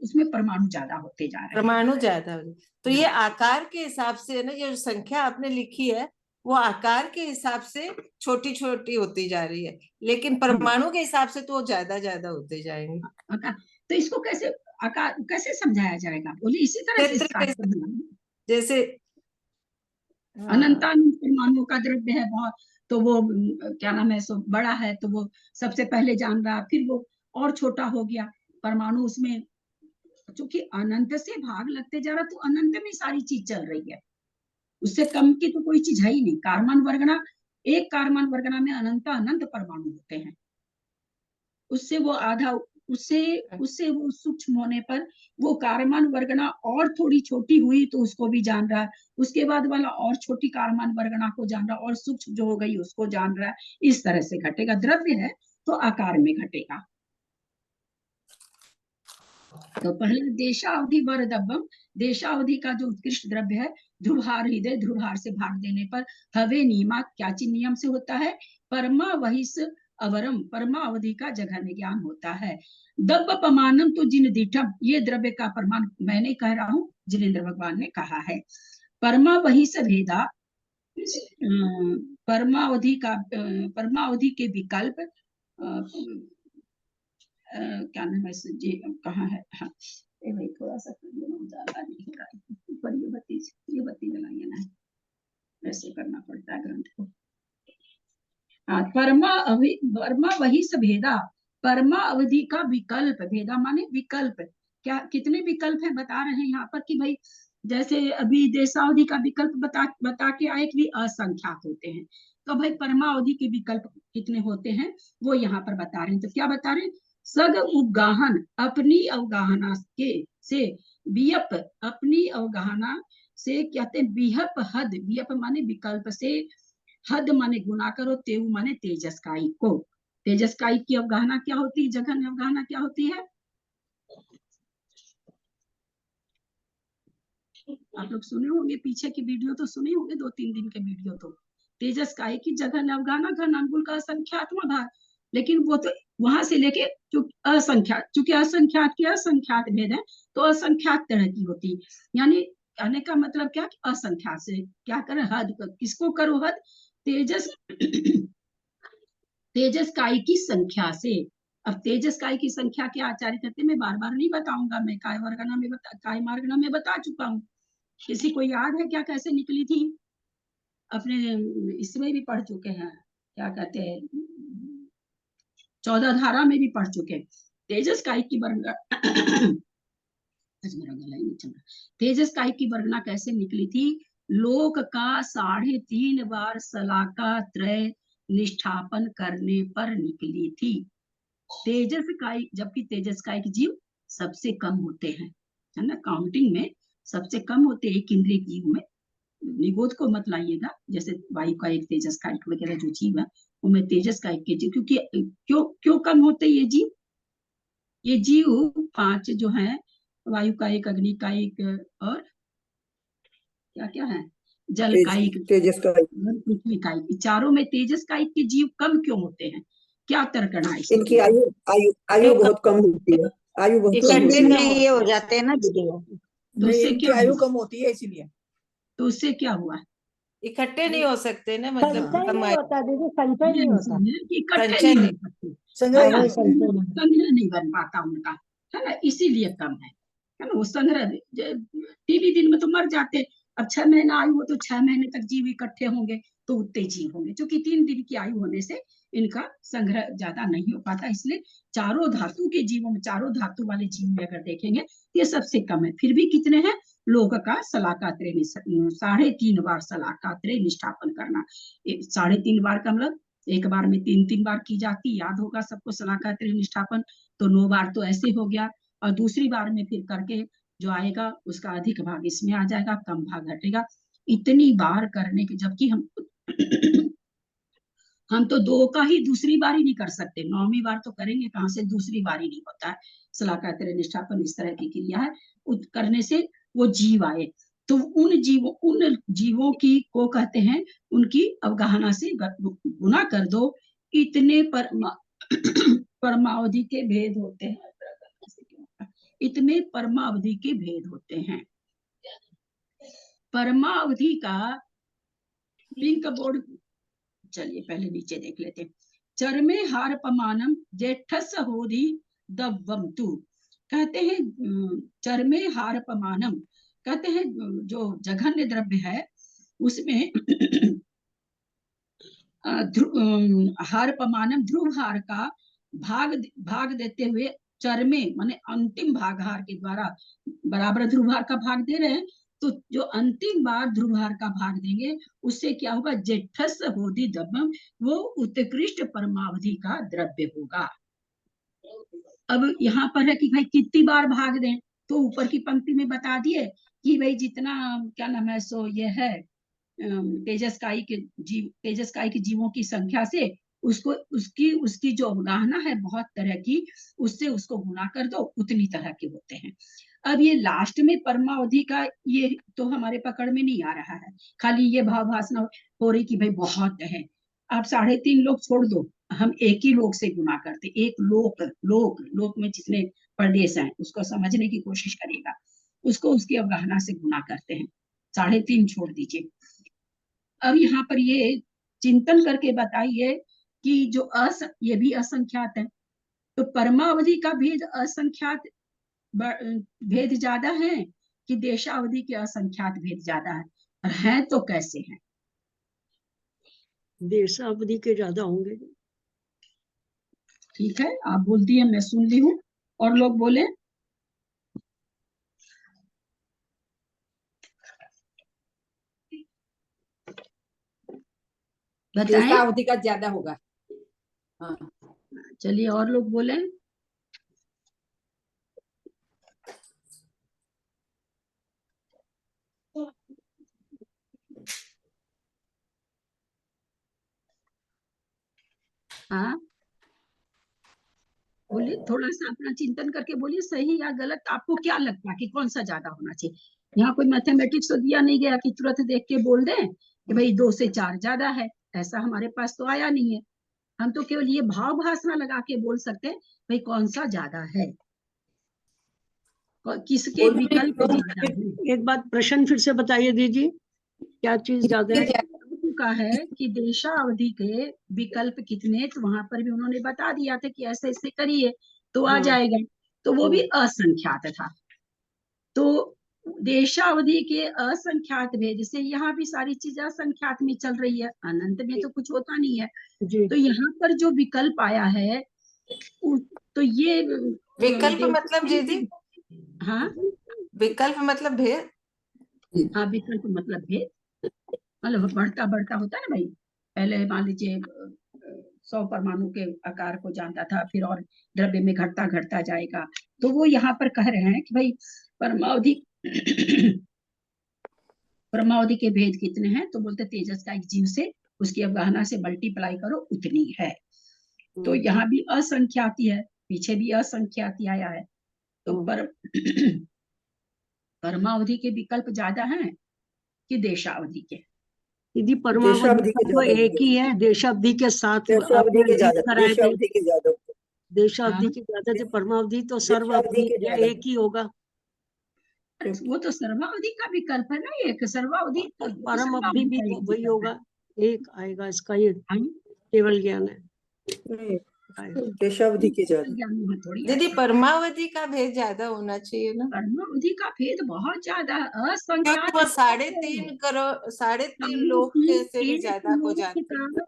उसमें परमाणु ज्यादा होते जा रहे हैं। परमाणु ज्यादा हो, तो ये आकार के हिसाब से ना, ये जो संख्या आपने लिखी है वो आकार के हिसाब से छोटी छोटी होती जा रही है, लेकिन परमाणु के हिसाब से तो वो ज्यादा ज्यादा होते जाएंगे। आकार, तो इसको कैसे आकार कैसे समझाया जाएगा, बोले इसी तरह से क्षेत्र स्टार्ट के करना, जैसे, हाँ अनंतानंत परमाणुओं का द्रव्य है बहुत, तो वो क्या नाम है, सो बड़ा है, तो वो सबसे पहले जान रहा, फिर वो और छोटा हो गया परमाणु, उसमें चूंकि अनंत से भाग लगते जा रहा, तो अनंत में सारी चीज चल रही है, उससे कम की तो कोई चीज है ही नहीं। कारमान वर्गना, एक कारमान वर्गना में अनंत अनंत परमाणु होते हैं, उससे वो आधा, उससे उससे वो सूक्ष्म होने पर वो कारमान वर्गना और थोड़ी छोटी हुई तो उसको भी जान रहा है, उसके बाद वाला और छोटी कारमान वर्गना को जान रहा है, और सूक्ष्म जो हो गई उसको जान रहा है, इस तरह से घटेगा, द्रव्य है तो आकार में घटेगा। तो पहले देशावधि वरदब्बम, देशावधि का जो उत्कृष्ट द्रव्य है, ध्रुवहार हृदय, ध्रुवहार से भाग देने पर हवे नियमा, क्या चीज नियम से होता है, परमा वहिस अवरम, परमा अवधि का जगह में ज्ञान होता है। दब्ब पमानम तो जिन दीठम, ये द्रव्य का प्रमाण मैं नहीं कह रहा हूँ, जिनेन्द्र भगवान ने कहा है। परमा वहिस भेदा, परमावधि का परमावधि के विकल्प, क्या नाम है जी, कहाँ है, हाँ भाई थोड़ा सा ज्यादा नहीं हो रहा है, ऊपर ये बत्ती जलाइए ना, ऐसे करना पड़ता है ग्रंथ को। हाँ, परमा वही भेदा, परमा अवधि का विकल्प, भेदा माने विकल्प, क्या कितने विकल्प है बता रहे हैं यहाँ पर कि भाई, जैसे अभी देशावधि का विकल्प बता के आए कि असंख्यात होते हैं, तो भाई परमावधि के विकल्प कितने होते हैं वो यहाँ पर बता रहे हैं। तो क्या बता रहे हैं, सग उगाहन, अपनी अवगाहना के से, वियप अपनी अवगाहना से, कहते हैं विहप हद, वियप माने विकल्प से, हद माने गुना करो, तेऊ माने तेजस्काई को, तेजस्काई की अवगाहना क्या होती है, जघन अवगाहना क्या होती है, आप लोग सुने होंगे, पीछे की वीडियो तो सुने होंगे, 2-3 दिन के वीडियो तो, तेजस्काई की जघन अवगाहना घन अंगुल का असंख्यात्म भाग, लेकिन वो तो वहां से लेके असंख्यात, चूंकि असंख्यात के असंख्यात भेद है तो असंख्यात तरह की होती है, यानी कहने का मतलब क्या कि असंख्यात से क्या करें, हद, किसको करो हद, तेजस तेजस काय की संख्या से। अब तेजस काय की संख्या के आचार्य कहते मैं बार बार नहीं बताऊंगा, मैं काय वर्गना में काय मार्गना में बता चुका हूँ, किसी को याद है क्या कैसे निकली थी, अपने इसमें भी पढ़ चुके हैं, क्या कहते हैं 14 धारा में भी पढ़ चुके हैं। तेजस काय की वर्गना तेजस काय की वर्गना कैसे निकली थी, लोक का 3.5 बार सलाका त्रय निष्ठापन करने पर निकली थी। तेजस काय, जबकि तेजस काय के जीव सबसे कम होते हैं, है ना, काउंटिंग में सबसे कम होते हैं एक इंद्रिय जीव में, निगोद को मत लाइएगा, जैसे वायु का एक तेजस काय वगैरह जो जीव है उनमें तेजस काय के जीव, क्योंकि क्यों कम होते ये जीव 5 जो है वायु कायिक, अग्नि कायिक और क्या क्या है, जल कायिक, तेजस का। और पृथ्वी कायिक। चारों में तेजस कायिक के जीव कम क्यों होते हैं? क्या तर्कना है इसमें? इनकी आयु आयु आयु बहुत कम होती है, आयु बहुत कम इकट्ठे होती इसलिए है। ये हो जाते हैं ना दीदी। तो नहीं, उससे इनकी क्या आयु हुआ? कम होती है इसलिए। तो उससे क्या हुआ? इकट्ठे नहीं हो सकते ना, मतलब संचय कम नहीं आयु, होता दीदी, संचय ये नहीं ऐसा होता। है कि इकट्ठे संचय नहीं नहीं। हो सकते, संग्रह है हाँ, ना, वही संचय नहीं। संग्रह नहीं बन पाता उनका, है ना, इसीलिए कम है ना। वो संग्रह 3 दिन में तो मर जाते। अब 6 महीना आयु हो तो 6 महीने तक जीव इकट्ठे होंगे तो उतने जीव होंगे, क्योंकि 3 दिन की आयु होने से इनका संग्रह ज्यादा नहीं हो पाता। इसलिए चारों धातु के जीवों में, चारों धातु वाले जीव में अगर देखेंगे ये सबसे कम है। फिर भी कितने हैं? लोक का सलाकात्रय 3.5 बार सलाकात्रय निष्ठापन करना। 3.5 बार का मतलब एक बार में 3 बार की जाती, याद होगा सबको सलाकात्रय निष्ठापन। तो 9 बार तो ऐसे हो गया, और दूसरी बार में फिर करके जो आएगा उसका अधिक भाग इसमें आ जाएगा, कम भाग घटेगा। इतनी बार करने के, जबकि हम तो 2 का ही दूसरी बार ही नहीं कर सकते, 9वीं बार तो करेंगे कहाँ से, दूसरी बार ही नहीं होता है। सलाकात्रय निष्ठापन इस तरह की क्रिया है, करने से वो जीव आए। तो उन जीवों की को कहते हैं, उनकी अवगाहना से गुना कर दो। इतने परमावधि के भेद होते हैं, इतने परमावधि के भेद होते हैं। परमावधि का पिंक बोर्ड, चलिए पहले नीचे देख लेते हैं। चरमे हारपमानम जेठस होधि दव्वम तु, कहते हैं चरमे हारपमानम, कहते हैं जो जघन्य द्रव्य है उसमें हारपमानम ध्रुव हार का भाग देते हुए, चरमे माने अंतिम भाग हार के द्वारा बराबर ध्रुव हार का भाग दे रहे हैं। तो जो अंतिम बार ध्रुवहार का भाग देंगे उससे क्या होगा, जेठस होधि दब्बम, वो उत्कृष्ट परमावधि का द्रव्य होगा। अब यहाँ पर है कि भाई कितनी बार भाग दें, तो ऊपर की पंक्ति में बता दिए कि भाई जितना क्या नाम है, सो ये है तेजस्काई के जीवों की संख्या से उसको उसकी जो अवगाहना है बहुत तरह की, उससे उसको गुना कर दो, उतनी तरह के होते हैं। अब ये लास्ट में परमावधि का ये तो हमारे पकड़ में नहीं आ रहा है, खाली ये भाव भाषण हो रही कि भाई बहुत है। आप 3.5 लोग छोड़ दो, हम एक ही लोक से गुना करते, एक लोक में जितने प्रदेश हैं उसको समझने की कोशिश करिएगा, उसको उसकी अवगाहना से गुना करते हैं। 3.5 छोड़ दीजिए। अब यहाँ पर ये चिंतन करके बताइए कि जो ये भी असंख्यात है, तो परमावधि का भेद असंख्यात भेद ज्यादा है कि देशावधि के असंख्यात भेद ज्यादा है, और है तो कैसे हैं? देशावधि के ज्यादा होंगे। ठीक है, आप बोलती है मैं सुन ली हूँ, और लोग बोले। बताएं, देशावधि का ज्यादा होगा। हाँ, चलिए और लोग बोले। हाँ बोलिए, थोड़ा सा अपना चिंतन करके बोलिए, सही या गलत आपको क्या लगता है कि कौन सा ज्यादा होना चाहिए। यहाँ कोई मैथमेटिक्स तो दिया नहीं गया कि तुरंत देख के बोल दें कि भाई 2 से 4 ज्यादा है, ऐसा हमारे पास तो आया नहीं है। हम तो केवल ये भाव भाषा लगा के बोल सकते हैं भाई कौन सा ज्यादा है, किसके विकल्प ज्यादा है। एक बात प्रश्न फिर से बताइए दीजिए, क्या चीज ज्यादा है? चुका है कि देशावधि के विकल्प कितने, तो वहां पर भी उन्होंने बता दिया था कि ऐसे ऐसे करिए तो आ हाँ। जाएगा, तो वो भी असंख्यात था। तो देशावधि के असंख्यात भेद से यहाँ भी सारी चीजें असंख्यात में चल रही है, अनंत में तो कुछ होता नहीं है। जी। तो यहाँ पर जो विकल्प आया है तो ये विकल्प मतलब दीदी, हाँ विकल्प मतलब भेद। हाँ, विकल्प मतलब भेद, मतलब बढ़ता बढ़ता होता है ना भाई, पहले मान लीजिए 100 परमाणु के आकार को जानता था, फिर और द्रव्य में घटता घटता जाएगा। तो वो यहाँ पर कह रहे हैं कि भाई परमावधि परमावधि के भेद कितने हैं, तो बोलते तेजस का एक जीव से उसकी अवगाहना से मल्टीप्लाई करो उतनी है। तो यहाँ भी असंख्याति है, पीछे भी असंख्याति आया है। तो पर परमावधि के विकल्प ज्यादा हैं कि देशावधि के? दीदी परमावधि देशावधि के का तो ज्यादा एक ही है, देशावधि के साथ देशावधि आपने के जीत ज्यादा कराए थे। देशावधि के ज्यादा देशावधि हाँ, के ज्यादा थे, परमावधि तो देशावधि सर्वावधि के है, ज्यादा एक ही होगा। वो तो सर्वावधि का विकल्प है ना, एक सर्वावधि तो परम अवधि भी तो वही विकल्प है। होगा, एक आएगा, इसका ये हाँ, केवल ज्ञान है। नहीं, देशावधि के ज्यादा ज्ञान में थोड़ी दीदी आता है। परमावधि का भेद ज्यादा होना चाहिए ना, परमावधि का भेद बहुत ज्यादा है, क्योंकि असंख्यात वो लोक है। 3.5 लोग के से भी ज्यादा हो लोक जाते हैं। का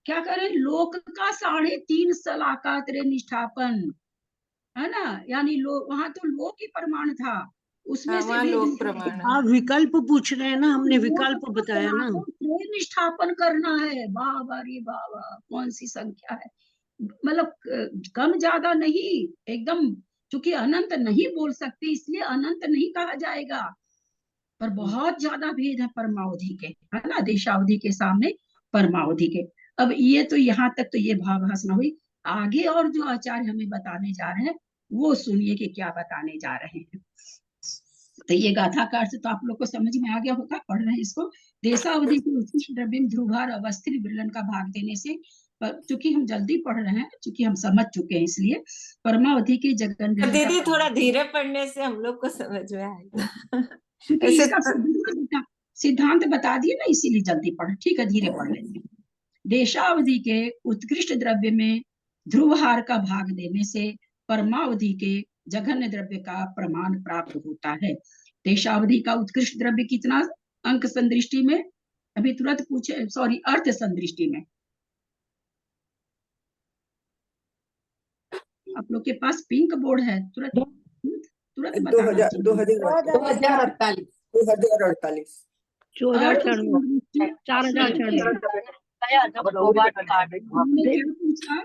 क्या करें, लोक का 3.5 सलाकात रे निष्ठापन है ना, यानी लोग वहां तो लोक ही प्रमाण था, उसमें हाँ, से वहाँ भी लोक दूसरे प्रमाण है। आप विकल्प पूछ रहे हैं ना, हमने लोक विकल्प का बताया ना। सलाकात रे निष्ठापन करना है। बाबा रे बाबा, कौन सी संख्या है, मतलब कम ज्यादा नहीं, एकदम, क्योंकि अनंत नहीं बोल सकते इसलिए अनंत नहीं कहा जाएगा, पर बहुत ज्यादा भेद है परमावधि के, है ना, देशावधि के सामने परमावधि के। अब ये तो यहाँ तक तो ये भावभाषण हुई, आगे और जो आचार्य हमें बताने जा रहे हैं वो सुनिए कि क्या बताने जा रहे हैं। तो ये गाथा का अर्थ तो आप लोग को समझ में आ गया होगा, पढ़ रहे हैं इसको। देशावधि के उत्कृष्ट द्रव्य में ध्रुवभार अवस्थित विरलन का भाग देने से, चूंकि हम जल्दी पढ़ रहे हैं, चूंकि हम समझ चुके हैं, इसलिए परमावधि के जगन तो दीदी थोड़ा धीरे पढ़ने से हम लोग को समझ में आएगा। क्योंकि ऐसे इसका सिद्धांत बता दिए ना, इसीलिए जल्दी पढ़, ठीक है, धीरे पढ़ लेंगे। देशावधि के उत्कृष्ट द्रव्य में ध्रुवहार का भाग देने से परमावधि के जघन्य द्रव्य का प्रमाण प्राप्त होता है। देशावधि का उत्कृष्ट द्रव्य कितना अंक संदृष्टि में, अभी तुरंत पूछे, सॉरी, अर्थ संदृष्टि में। आप लोग के पास पिंक बोर्ड है, तुरंत तुरंत बताना चाहिए। 2048 2048 अर्थ संदृष्टि 4046 हमने क्या पूछा,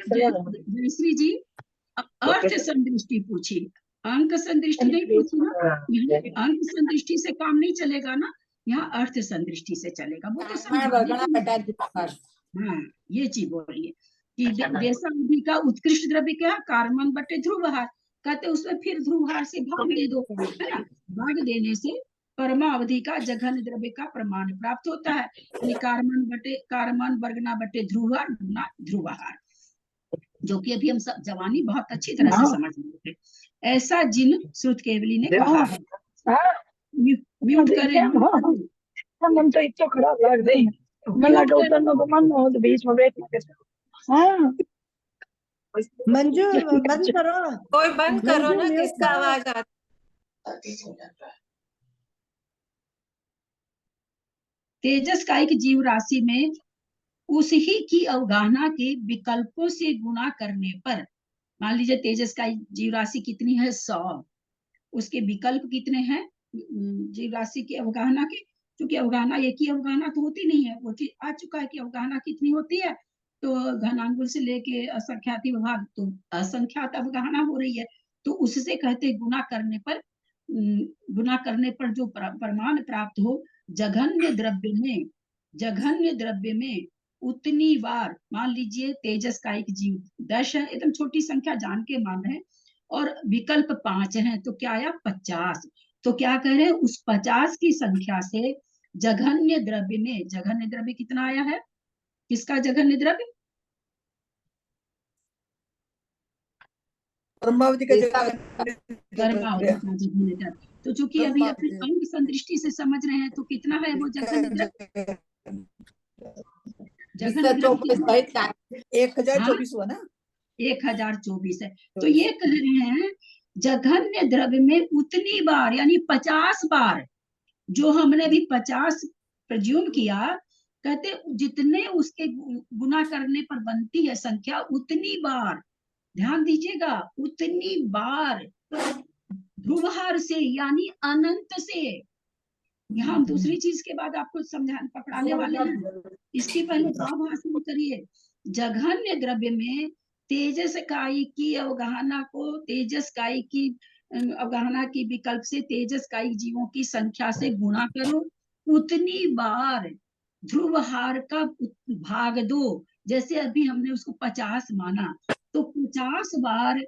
जयश्री जी, अर्थ संदृष्टि पूछी, अंक संदृष्टि नहीं पूछी ना। यहाँ अंक संदृष्टि से काम नहीं चलेगा ना, यहाँ अर्थ संदृष्टि से चलेगा, वो तो समझ। हाँ, ये चीज बोलिए कि देशावधि का उत्कृष्ट द्रव्य क्या है, कार्बन बटे ध्रुवहार, कहते उसमें फिर ध्रुवहार से भाग दे दो, है ना, भाग देने से परमावधि का जघन्य द्रव्य का प्रमाण प्राप्त होता है, यानी कार्बन वर्गना बटे ध्रुवहार गुना ध्रुवहार, जो कि अभी हम सब जवानी बहुत अच्छी तरह से समझ रहे थे। ऐसा जिन श्रुत केवली ने कहा है। म्यूट करें, मन तो इतना खराब लग रही है, मैं लगा उतरना तो मन हो तो बीच में बैठना कैसे। हाँ मंजू बंद करो। कोई बंद करो मंजू ना, म्यूट किसका करो। आवाज आता तेजस कायिक जीव राशि में उस ही की अवगाहना के विकल्पों से गुणा करने पर, मान लीजिए तेजस का जीव राशि कितनी है, 100, उसके विकल्प कितने हैं जीव राशि की अवगाहना के, क्योंकि अवगाहना एक ही अवगाहना तो होती नहीं है, वो चीज आ चुका है कि अवगाहना कितनी होती है, तो घनांगुल से लेके असंख्याति विभाग तो असंख्यात अवगाहना हो रही है, तो उससे कहते गुना करने पर जो प्रमाण प्राप्त हो, जघन्य द्रव्य में उतनी बार, मान लीजिए तेजस का एक जीव 10 है, एकदम छोटी संख्या जान के मान रहे हैं, और विकल्प 5 है, तो क्या आया 50, तो क्या कह रहे हैं, उस 50 की संख्या से जघन्य द्रव्य कितना आया है, किसका जघन्य द्रव्य, परमावधि का परमावधि का जघन्य द्रव्य। तो चूंकि अभी अपने अंक संदृष्टि से समझ रहे हैं, तो कितना है वो जघन्य द्रव्य, जघन्य द्रव्य 1024 हुआ ना, 1024 है। तो ये कह रहे हैं जघन्य द्रव्य में उतनी बार, यानी 50 बार, जो हमने भी 50 प्रज्यूम किया, कहते जितने उसके गुना करने पर बनती है संख्या, उतनी बार, ध्यान दीजिएगा, उतनी बार ध्रुवहार से, यानी अनंत से। यहाँ हम दूसरी चीज के बाद आपको पकड़ाने वाले हैं, इसके पहले भाषण करिए। जघन्य द्रव्य में तेजस काई की अवगाहना को, तेजस काई की अवगाहना की विकल्प से तेजस काई जीवों की संख्या से गुणा करो, उतनी बार ध्रुवहार का भाग दो। जैसे अभी हमने उसको 50 माना, तो 50 बार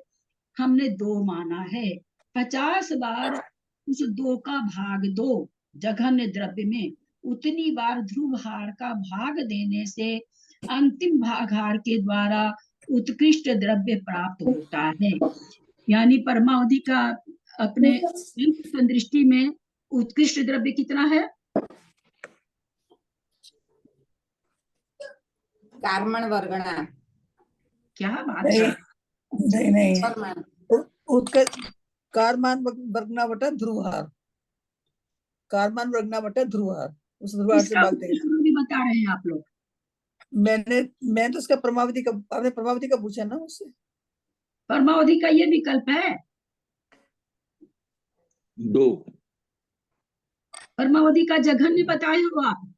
हमने 2 माना है, 50 बार उस 2 का भाग 2 जघन्य द्रव्य में उतनी बार ध्रुवहार का भाग देने से अंतिम भागहार के द्वारा उत्कृष्ट द्रव्य प्राप्त होता है। यानी परमावधि का अपने दृष्टि में उत्कृष्ट द्रव्य कितना है? कार्मण वर्गणा। क्या बात नहीं है? नहीं नहीं परमाणु। उत्कृष्ट कारमान वर्गना बटा ध्रुवहार, कारमान वर्गना बटा ध्रुवहार, उस ध्रुवहार से इसका भाग देंगे। उत्तर भी बता रहे हैं आप लोग। मैं तो उसका परमावधि का, आपने परमावधि का पूछा ना उससे। परमावधि का ये विकल्प है, 2 परमावधि का जघन्य बताए हो आप।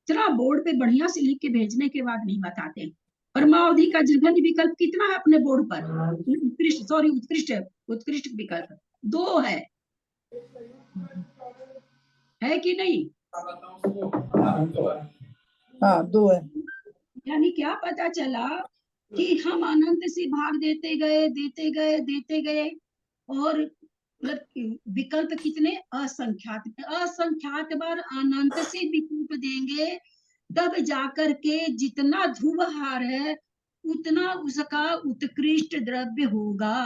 चलो बोर्ड पे बढ़िया से लिख के भेजने के बाद नहीं बताते। परमावधि का जघन्य विकल्प कितना है अपने बोर्ड पर? उत्कृष्ट, सॉरी उत्कृष्ट है, उत्कृष्ट विकल्प 2 है कि नहीं? हाँ 2 है। यानी क्या पता चला कि हम अनंत से भाग देते गए और विकल्प कितने? असंख्यात बार अनंत से विकल्प देंगे, तब जाकर के जितना ध्रुवहार है उतना उसका उत्कृष्ट द्रव्य होगा।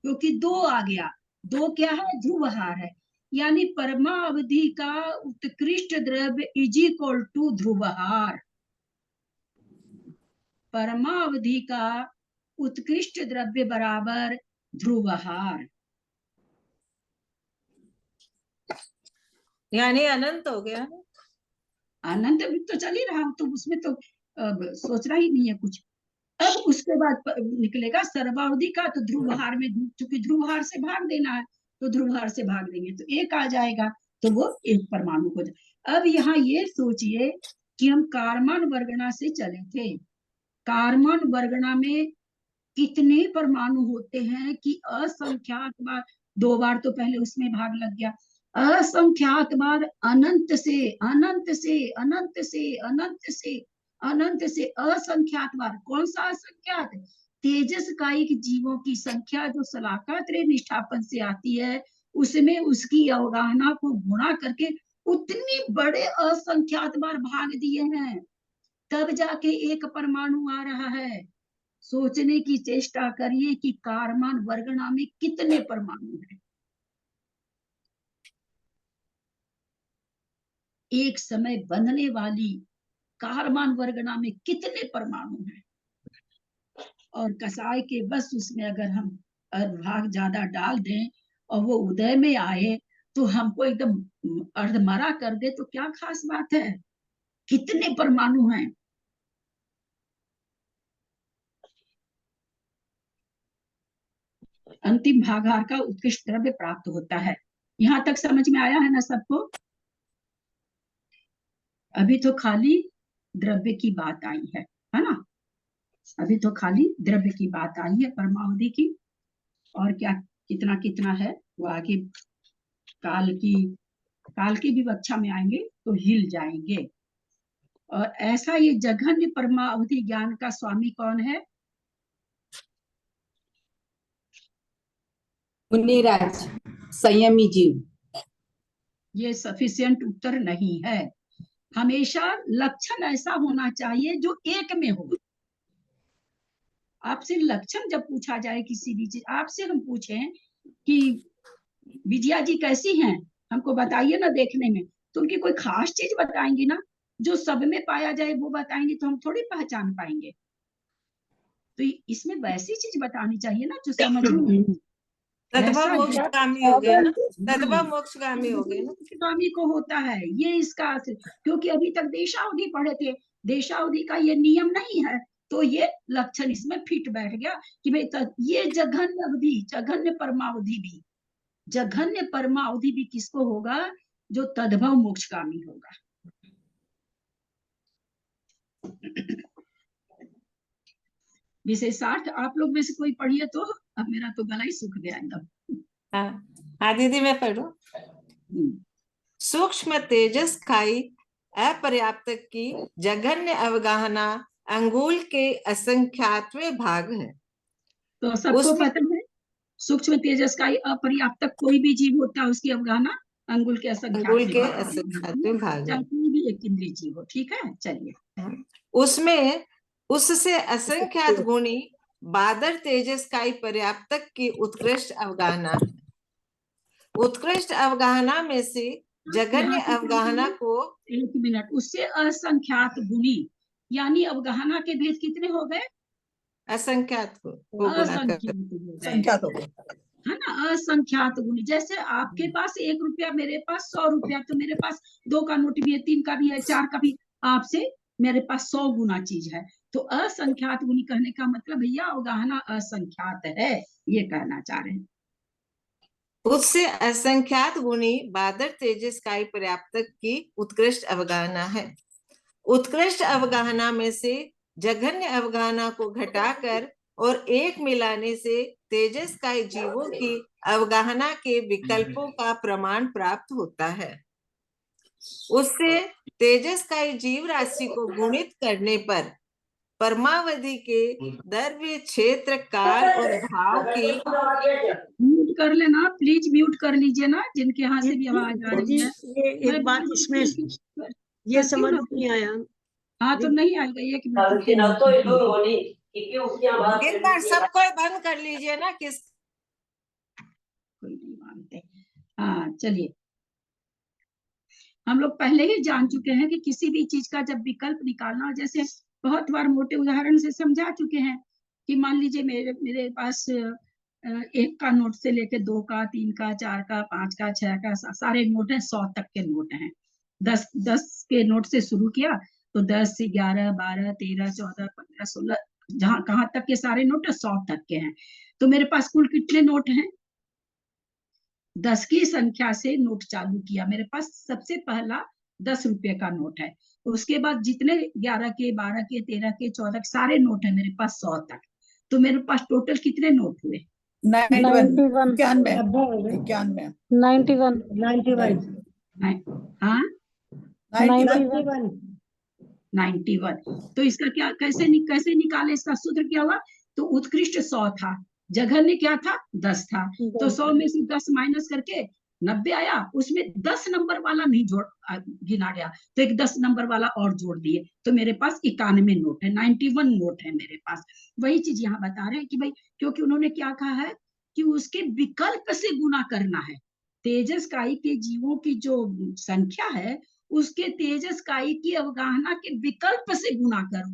क्योंकि 2 आ गया, 2 क्या है? ध्रुवहार है। यानी परमावधि का उत्कृष्ट द्रव्य इज इक्वल टू ध्रुवहार। परमावधि का उत्कृष्ट द्रव्य बराबर ध्रुवहार। यानी अनंत हो गया। अनंत भी तो चल ही रहा, तो उसमें तो सोचना ही नहीं है कुछ। अब उसके बाद निकलेगा सर्वावधि का, तो ध्रुवहार में, चूंकि ध्रुवहार से भाग देना है तो ध्रुवहार से भाग देंगे तो 1 आ जाएगा, तो वो 1 परमाणु हो जाए। अब यहाँ ये सोचिए कि हम कारमान वर्गना से चले थे। कारमान वर्गना में कितने परमाणु होते हैं कि असंख्यात बार, 2 बार तो पहले उसमें भाग लग गया, असंख्यात बार अनंत से अनंत से अनंत से अनंत से अनंत से असंख्यात बार। कौन सा असंख्यात? तेजस्कायिक जीवों की संख्या जो शलाकात्रय निष्ठापन से आती है, उसमें उसकी अवगाहना को गुणा करके उतनी बड़े असंख्यात बार भाग दिए हैं, तब जाके 1 परमाणु आ रहा है। सोचने की चेष्टा करिए कि कारमान वर्गना में कितने परमाणु हैं। एक समय बनने वाली कारमान वर्गना में कितने परमाणु हैं, और कसाय के बस उसमें अगर हम भाग ज्यादा डाल दें और वो उदय में आए तो हमको एकदम अर्धमरा कर दे, तो क्या खास बात है? कितने परमाणु हैं। अंतिम भागाहार का उत्कृष्ट द्रव्य प्राप्त होता है। यहाँ तक समझ में आया है ना सबको? अभी तो खाली द्रव्य की बात आई है ना? अभी तो खाली द्रव्य की बात आई है, परमावधि की और क्या कितना कितना है वो आगे काल की विवक्षा में आएंगे तो हिल जाएंगे। और ऐसा ये जघन्य परमावधि ज्ञान का स्वामी कौन है? मुनिराज, संयमी जीव। ये सफिशिएंट उत्तर नहीं है। हमेशा लक्षण ऐसा होना चाहिए जो एक में हो। आपसे लक्षण जब पूछा जाए किसी भी चीज, आपसे हम पूछें कि विजया जी कैसी हैं, हमको बताइए ना देखने में, तो उनकी कोई खास चीज बताएंगी ना, जो सब में पाया जाए वो बताएंगे तो हम थोड़ी पहचान पाएंगे। तो इसमें वैसी चीज बतानी चाहिए ना जो समझ में। तद्भव मोक्षगामी हो गए ना, तद्भव मोक्षगामी हो गए ना। मोक्षगामी को होता है ये इसका, क्योंकि अभी तक देशावधि पढ़े थे, देशावधि का ये नियम नहीं है, तो ये लक्षण इसमें फिट बैठ गया कि भाई ये जघन्य अवधि, जघन्य परमावधि भी किसको होगा? जो तद्भव मोक्षगामी होगा। विषय 60 आप लोग में से कोई पढ़िए तो। अब मेरा तो गला ही सूख गया एकदम। हाँ दीदी मैं पढ़ूं। सूक्ष्म तेजस्काई अपर्याप्त की जघन्य अवगाहना अंगुल के असंख्यातवें भाग है। तो सबको पता है सूक्ष्म तेजस्काई अपर्याप्तक कोई भी जीव होता है उसकी अवगाहना अंगुल के असंख्यात अंगुल में के भाग असंख्यात में भाग चाहे है। कोई भी एक इंद्रिय जीव हो। ठीक है, चलिए। उसमें उससे असंख्यात गुणी बादर तेजस्काई पर्याप्तक की उत्कृष्ट अवगाहना है। उत्कृष्ट अवगाहना में से जघन्य यहाँ पे अवगाहना को 1 मिनट, उससे असंख्यात गुणी यानी अवगाहना के भेद कितने हो गए? असंख्यात को गुणा कर असंख्यात हो गए, संख्या तो हो। है ना, असंख्यात गुणी। जैसे आपके पास 1 रुपया, मेरे पास 100 रुपया, तो मेरे पास 2 का नोट भी है, 3 का भी है, 4 का भी, आपसे मेरे पास 100 गुना चीज है। तो असंख्यात गुणी कहने का मतलब भैया अवगाहना असंख्यात है, ये कहना चाह रहे हैं। उससे असंख्यात गुणी बादर तेजस्काई पर्याप्तक की उत्कृष्ट अवगाहना है। उत्कृष्ट अवगाहना में से जघन्य अवगाहना को घटाकर और एक मिलाने से तेजस्काई जीवों की अवगाहना के विकल्पों का प्रमाण प्राप्त होता है। उससे तेजस्काई जीव राशि को गुणित करने पर परमावधि के द्रव्य क्षेत्र काल और भाव की म्यूट कर लेना प्लीज, म्यूट कर लीजिए ना, जिनके यहाँ से भी आवाज आ रही जी, है। ये मैं एक बात म्यूट इसमें करके ये करती समझ हूँ ना। नहीं आया। हाँ तो नहीं आएगा, 1 मिनट रुकिए। एक बार सबको बंद कर लीजिए ना, किस कोई नहीं मानते। हाँ चलिए, हम लोग पहले ही जान चुके हैं कि किसी भी चीज का जब विकल्प निकालना, जैसे बहुत बार मोटे उदाहरण से समझा चुके हैं कि मान लीजिए मेरे मेरे पास 1 का नोट से लेके 2 का, 3 का, 4 का, 5 का, 6 का, सारे नोट हैं, 100 तक के नोट हैं। 10 के नोट से शुरू किया तो 10, 11, 12, 13, 14, 15, 16, जहाँ कहाँ तक के सारे नोट 100 तक के हैं। तो मेरे पास कुल कितने नोट हैं? 10 की संख्या से नोट चालू किया, मेरे पास सबसे पहला 10 रुपए का नोट है। उसके बाद जितने 11 के, 12 के, 13 के, 14 के सारे नोट है मेरे पास 100 तक। तो मेरे पास टोटल कितने नोट हुए? 91 91 91 91 हाँ 91 91। तो इसका क्या, कैसे निकाले? इसका सूत्र क्या हुआ? तो उत्कृष्ट 100 था, जघन्य क्या था? 10 था। तो 100 में से 10 माइनस करके 90 आया, उसमें 10 नंबर वाला नहीं गिना गया, तो एक 10 नंबर वाला और जोड़ दिए, तो मेरे पास 91 नोट है, 91 नोट है मेरे पास। वही चीज यहाँ बता रहे हैं कि भाई, क्योंकि उन्होंने क्या कहा है कि उसके विकल्प से गुना करना है। तेजस्काई के जीवों की जो संख्या है उसके तेजस्काई की अवगाहना के विकल्प से गुना करो।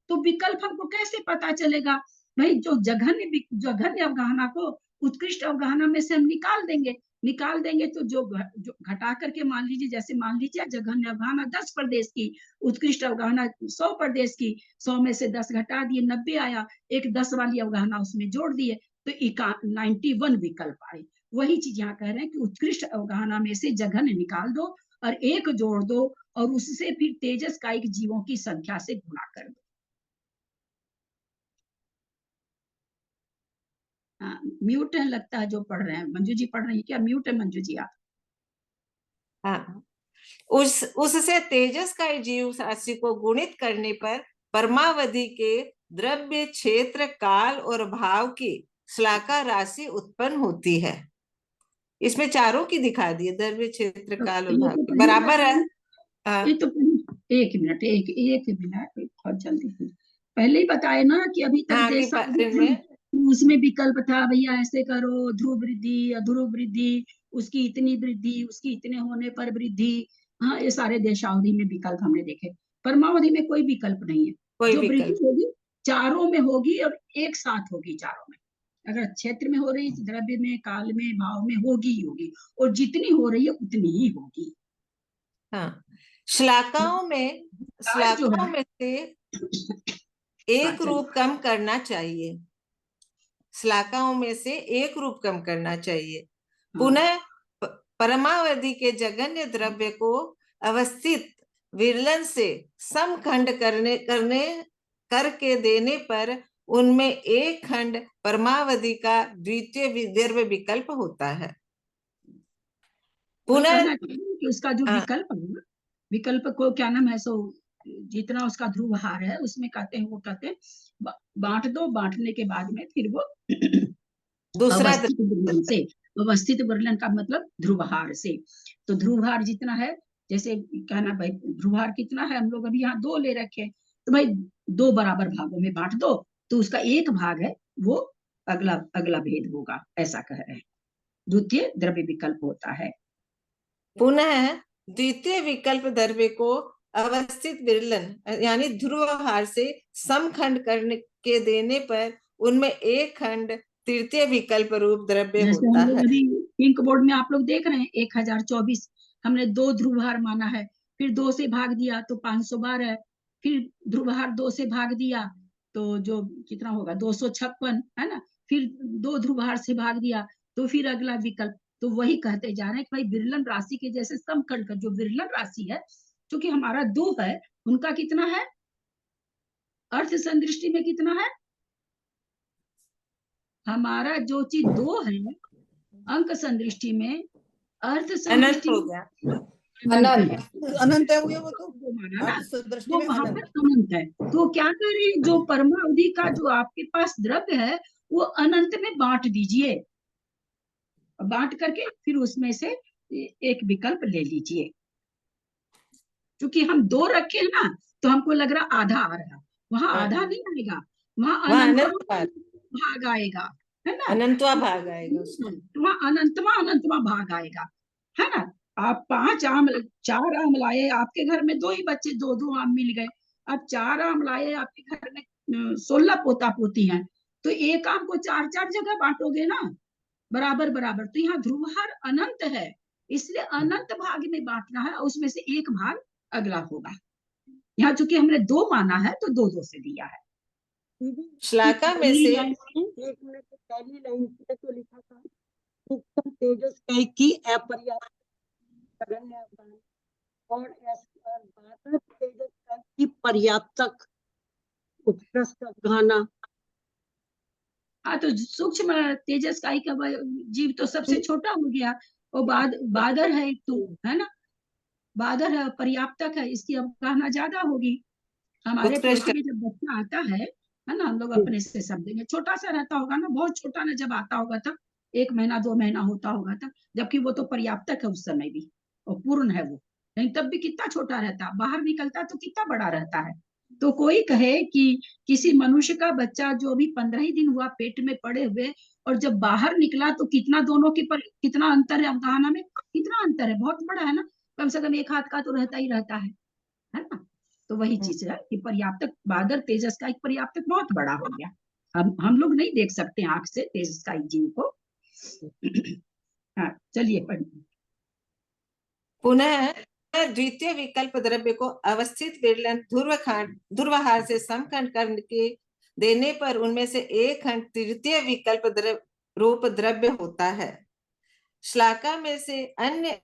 तो विकल्प हमको कैसे पता चलेगा? भाई जो जघन्य अवगाहना को उत्कृष्ट अवगाहना में से हम निकाल देंगे तो जो घटा करके मान लीजिए, जैसे मान लीजिए जघन्य अवगाहना 10 प्रदेश की, उत्कृष्ट अवगाहना 100 प्रदेश की, 100 में से 10 घटा दिए, 90 आया, एक 10 वाली अवगाहना उसमें जोड़ दिए, तो 91 विकल्प आए। वही चीज यहाँ कह रहे हैं कि उत्कृष्ट अवगाहना में से जघन्य निकाल दो और 1 जोड़ दो और उससे फिर तेजस्कायिक जीवों की संख्या से गुणा कर दो। हाँ, म्यूट है लगता है जो पढ़ रहे हैं। मंजू जी पढ़ रही है क्या? म्यूट है मंजू जी आप? हाँ, उससे तेजस्काई जीव राशि को गुणित करने पर परमावधि के द्रव्य क्षेत्र काल और भाव की श्लाका राशि उत्पन्न होती है। इसमें चारों की दिखा दी, द्रव्य क्षेत्र काल और भाव की बराबर है। ये तो 1 मिनट, एक मिनट, बहुत जल्दी पहले ही बताए ना कि अभी तक उसमें विकल्प था, भैया ऐसे करो, ध्रुव वृद्धि, अध्रुव वृद्धि, उसकी इतनी वृद्धि, उसकी इतने होने पर वृद्धि। हाँ, ये सारे देशावधि में विकल्प हमने देखे। परमावधि में कोई विकल्प नहीं है, जो वृद्धि होगी चारों में होगी और एक साथ होगी चारों में। अगर क्षेत्र में हो रही, द्रव्य में, काल में, भाव में होगी ही होगी, और जितनी हो रही है उतनी ही होगी। हाँ, श्लाकाओं में से एक रूप कम करना चाहिए। श्लाकाओं में से एक रूप कम करना चाहिए। पुनः परमावधि के जघन्य द्रव्य को अवस्थित विरलन से समखंड करके देने पर उनमें एक खंड परमावधि का द्वितीय द्रव्य विकल्प होता है। पुनः उसका जो विकल्प को क्या नाम है, सो जितना उसका ध्रुवहार है उसमें कहते हैं, वो कहते हैं बांट दो, बांटने के बाद में फिर वो दूसरा अवस्थित विरलन से। अवस्थित विरलन का मतलब ध्रुवहार से। तो ध्रुवहार जितना है, जैसे कहना भाई ध्रुवहार कितना है, हम लोग अभी यहाँ 2 ले रखे हैं, तो भाई 2 बराबर भागों में बांट दो, तो उसका एक भाग है वो अगला अगला भेद होगा, ऐसा कह रहे हैं। द्वितीय द्रव्य विकल्प होता है। पुनः द्वितीय विकल्प द्रव्य को अवस्थित विरलन यानी ध्रुवहार से समखंड करने के देने पर उनमें एक खंड तृतीय विकल्प रूप द्रव्य जैसे होता हम लोग है। अभी पिंक बोर्ड में आप लोग देख रहे हैं 1024, हमने 2 ध्रुवहार माना है, फिर 2 से भाग दिया तो 512, फिर ध्रुवहार 2 से भाग दिया तो जो कितना होगा 256, है ना, फिर 2 ध्रुवहार से भाग दिया तो फिर अगला विकल्प। तो वही कहते जा रहे हैं कि भाई विरलन राशि के जैसे समखंड का जो विरलन राशि है, क्योंकि हमारा 2 है, उनका कितना है अर्थ संदृष्टि में कितना है, हमारा जो चीज 2 है अंक संदृष्टि में, अर्थ अनंत संदृष्टि हो में गया। अनंत। अनंत है वो तो दो माना ना, अर्थ दृष्टि तो में वहां पर अनंत। अनंत है। तो क्या करें, जो परमावधि का जो आपके पास द्रव्य है वो अनंत में बांट दीजिए, बांट करके फिर उसमें से एक विकल्प ले लीजिए। क्योंकि हम 2 रखे हैं ना, तो हमको लग रहा आधा आ रहा, वहां हाँ। आधा नहीं आएगा, वहां वहाँ अनंतवा अनंत भाग आएगा, है ना, अनंतवा भाग आएगा उसमें। वहां अनंतवा भाग आएगा, है ना। आप 4 आम लाए, आपके घर में 2 ही बच्चे, 2 आम मिल गए। अब 4 आम लाए, आपके घर में 16 पोता पोती हैं, तो एक आम को 4 जगह बांटोगे ना, बराबर बराबर। तो यहाँ ध्रुवहार अनंत है, इसलिए अनंत भाग में बांटना है, उसमें से एक भाग अगला होगा। यहाँ चूंकि हमने 2 माना है तो 2 से दिया है। श्लाका में पहली से लाइन में, एक मिनट, पहली लाइन पे तो लिखा था उत्तम तेजस कई की अपर्याप्त अगण्य अवदान, और बादल तेजस कई की पर्याप्तक उत्कृष्ट गाना। हाँ, तो सूक्ष्म तेजस काई का जीव तो सबसे छोटा हो गया, और बादर है एक, तो है ना, बादर है, पर्याप्तक है, इसकी अवगाहना ज्यादा होगी। हमारे उत्कृष्ट पेट में जब बच्चा आता है ना, हम लोग अपने से शब्द देंगे, छोटा सा रहता होगा ना, बहुत छोटा ना, जब आता होगा तब 1 महीना 2 महीना होता होगा तब, जबकि वो तो पर्याप्तक है उस समय भी, और पूर्ण है वो, नहीं तब भी कितना छोटा रहता, बाहर निकलता तो कितना बड़ा रहता है। तो कोई कहे कि किसी मनुष्य का बच्चा जो अभी 15 ही दिन हुआ पेट में पड़े हुए, और जब बाहर निकला तो कितना दोनों के पर कितना अंतर है, अवधारणा में कितना अंतर है, बहुत बड़ा है ना, कम से कम 1 हाथ का तो रहता ही रहता है ना। तो वही चीज है कि पर्याप्तक, बादर तेजस का एक पर्याप्तक बहुत बड़ा हो गया, हम लोग नहीं देख सकते आंख से तेजस का एक जीव को। हाँ, चलिए पढ़िए। पुनः द्वितीय विकल्प द्रव्य को अवस्थित विरलन ध्रुवहार से समखंड करके देने पर उनमें से एक खंड तृतीय विकल्प रूप द्रव्य होता है। श्लाका में से अन्य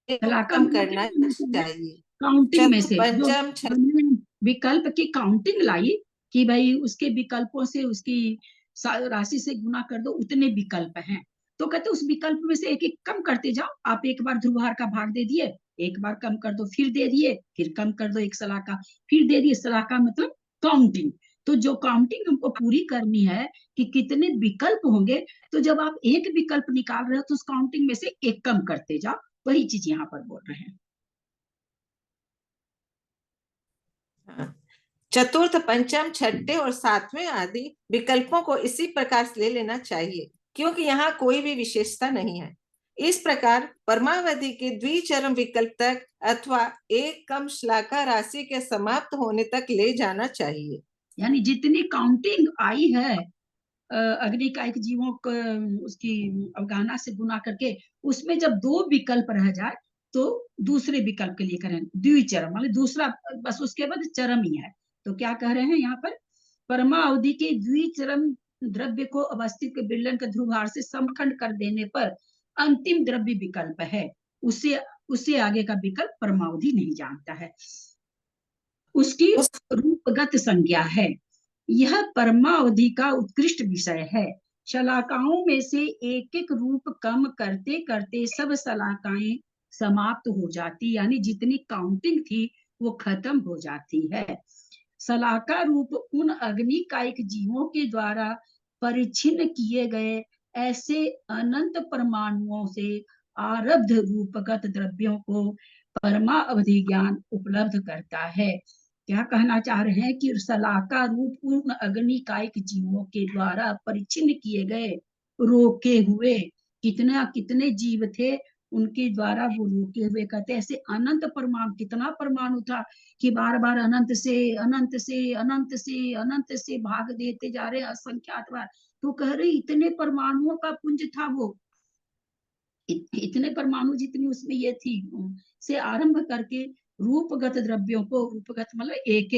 कम करना चाहिए। काउंटिंग में से जो पंचम हमने विकल्प की काउंटिंग लाई कि भाई उसके विकल्पों से उसकी राशि से गुना कर दो, उतने विकल्प हैं, तो कहते उस विकल्प में से एक एक कम करते जाओ। आप एक बार ध्रुवहार का भाग दे दिए, एक बार कम कर दो, फिर दे दिए, फिर कम कर दो, एक सलाका, फिर दे दिए सलाका, मतलब काउंटिंग। तो जो काउंटिंग हमको पूरी करनी है कि कितने विकल्प होंगे, तो जब आप एक विकल्प निकाल रहे हो तो उस काउंटिंग में से एक कम करते जाओ, वही चीज यहाँ पर बोल रहे हैं। चतुर्थ, पंचम, छठे और सातवें आदि विकल्पों को इसी प्रकार से ले लेना चाहिए, क्योंकि यहाँ कोई भी विशेषता नहीं है। इस प्रकार परमावधि के द्विचरम विकल्प तक अथवा एक कम श्लाका राशि के समाप्त होने तक ले जाना चाहिए। यानी जितनी काउंटिंग आई है अग्निकायिक जीवों को उसकी अवगाहना से गुना करके, उसमें जब 2 विकल्प रह जाए तो दूसरे विकल्प के लिए करें द्विचरम, मतलब दूसरा, बस उसके बाद चरम ही है। तो क्या कह रहे हैं यहाँ पर, परमा अवधि के द्विचरम द्रव्य को अवस्थित के विरलन के ध्रुवहार से समखंड कर देने पर अंतिम द्रव्य विकल्प है, उससे आगे का विकल्प परमावधि नहीं जानता है, उसकी रूपगत संज्ञा है। यह परमावधि का उत्कृष्ट विषय है। शलाकाओं में से एक एक रूप कम करते करते सब शलाकाएं समाप्त हो जाती, यानी जितनी काउंटिंग थी वो खत्म हो जाती है। शलाका रूप उन अग्निकायिक जीवों के द्वारा परिच्छिन्न किए गए ऐसे अनंत परमाणुओं से आरब्ध रूपगत द्रव्यों को परमावधि ज्ञान उपलब्ध करता है। क्या कहना चाह रहे हैं कि सलाका रूप पूर्ण अग्निकायिक जीवों के द्वारा परिच्छिन्न किए गए, रोके हुए कितना कितने जीव थे, उनके द्वारा वो रोके हुए, कहते ऐसे अनंत परमाणु, कितना परमाणु था कि बार बार अनंत से अनंत से अनंत से अनंत से भाग देते जा रहे असंख्यात बार। तो कह रहे इतने परमाणुओं का पुंज था वो, इतने परमाणु जितनी उसमें ये थी, से आरंभ करके रूपगत द्रव्यों को, रूपगत मतलब एक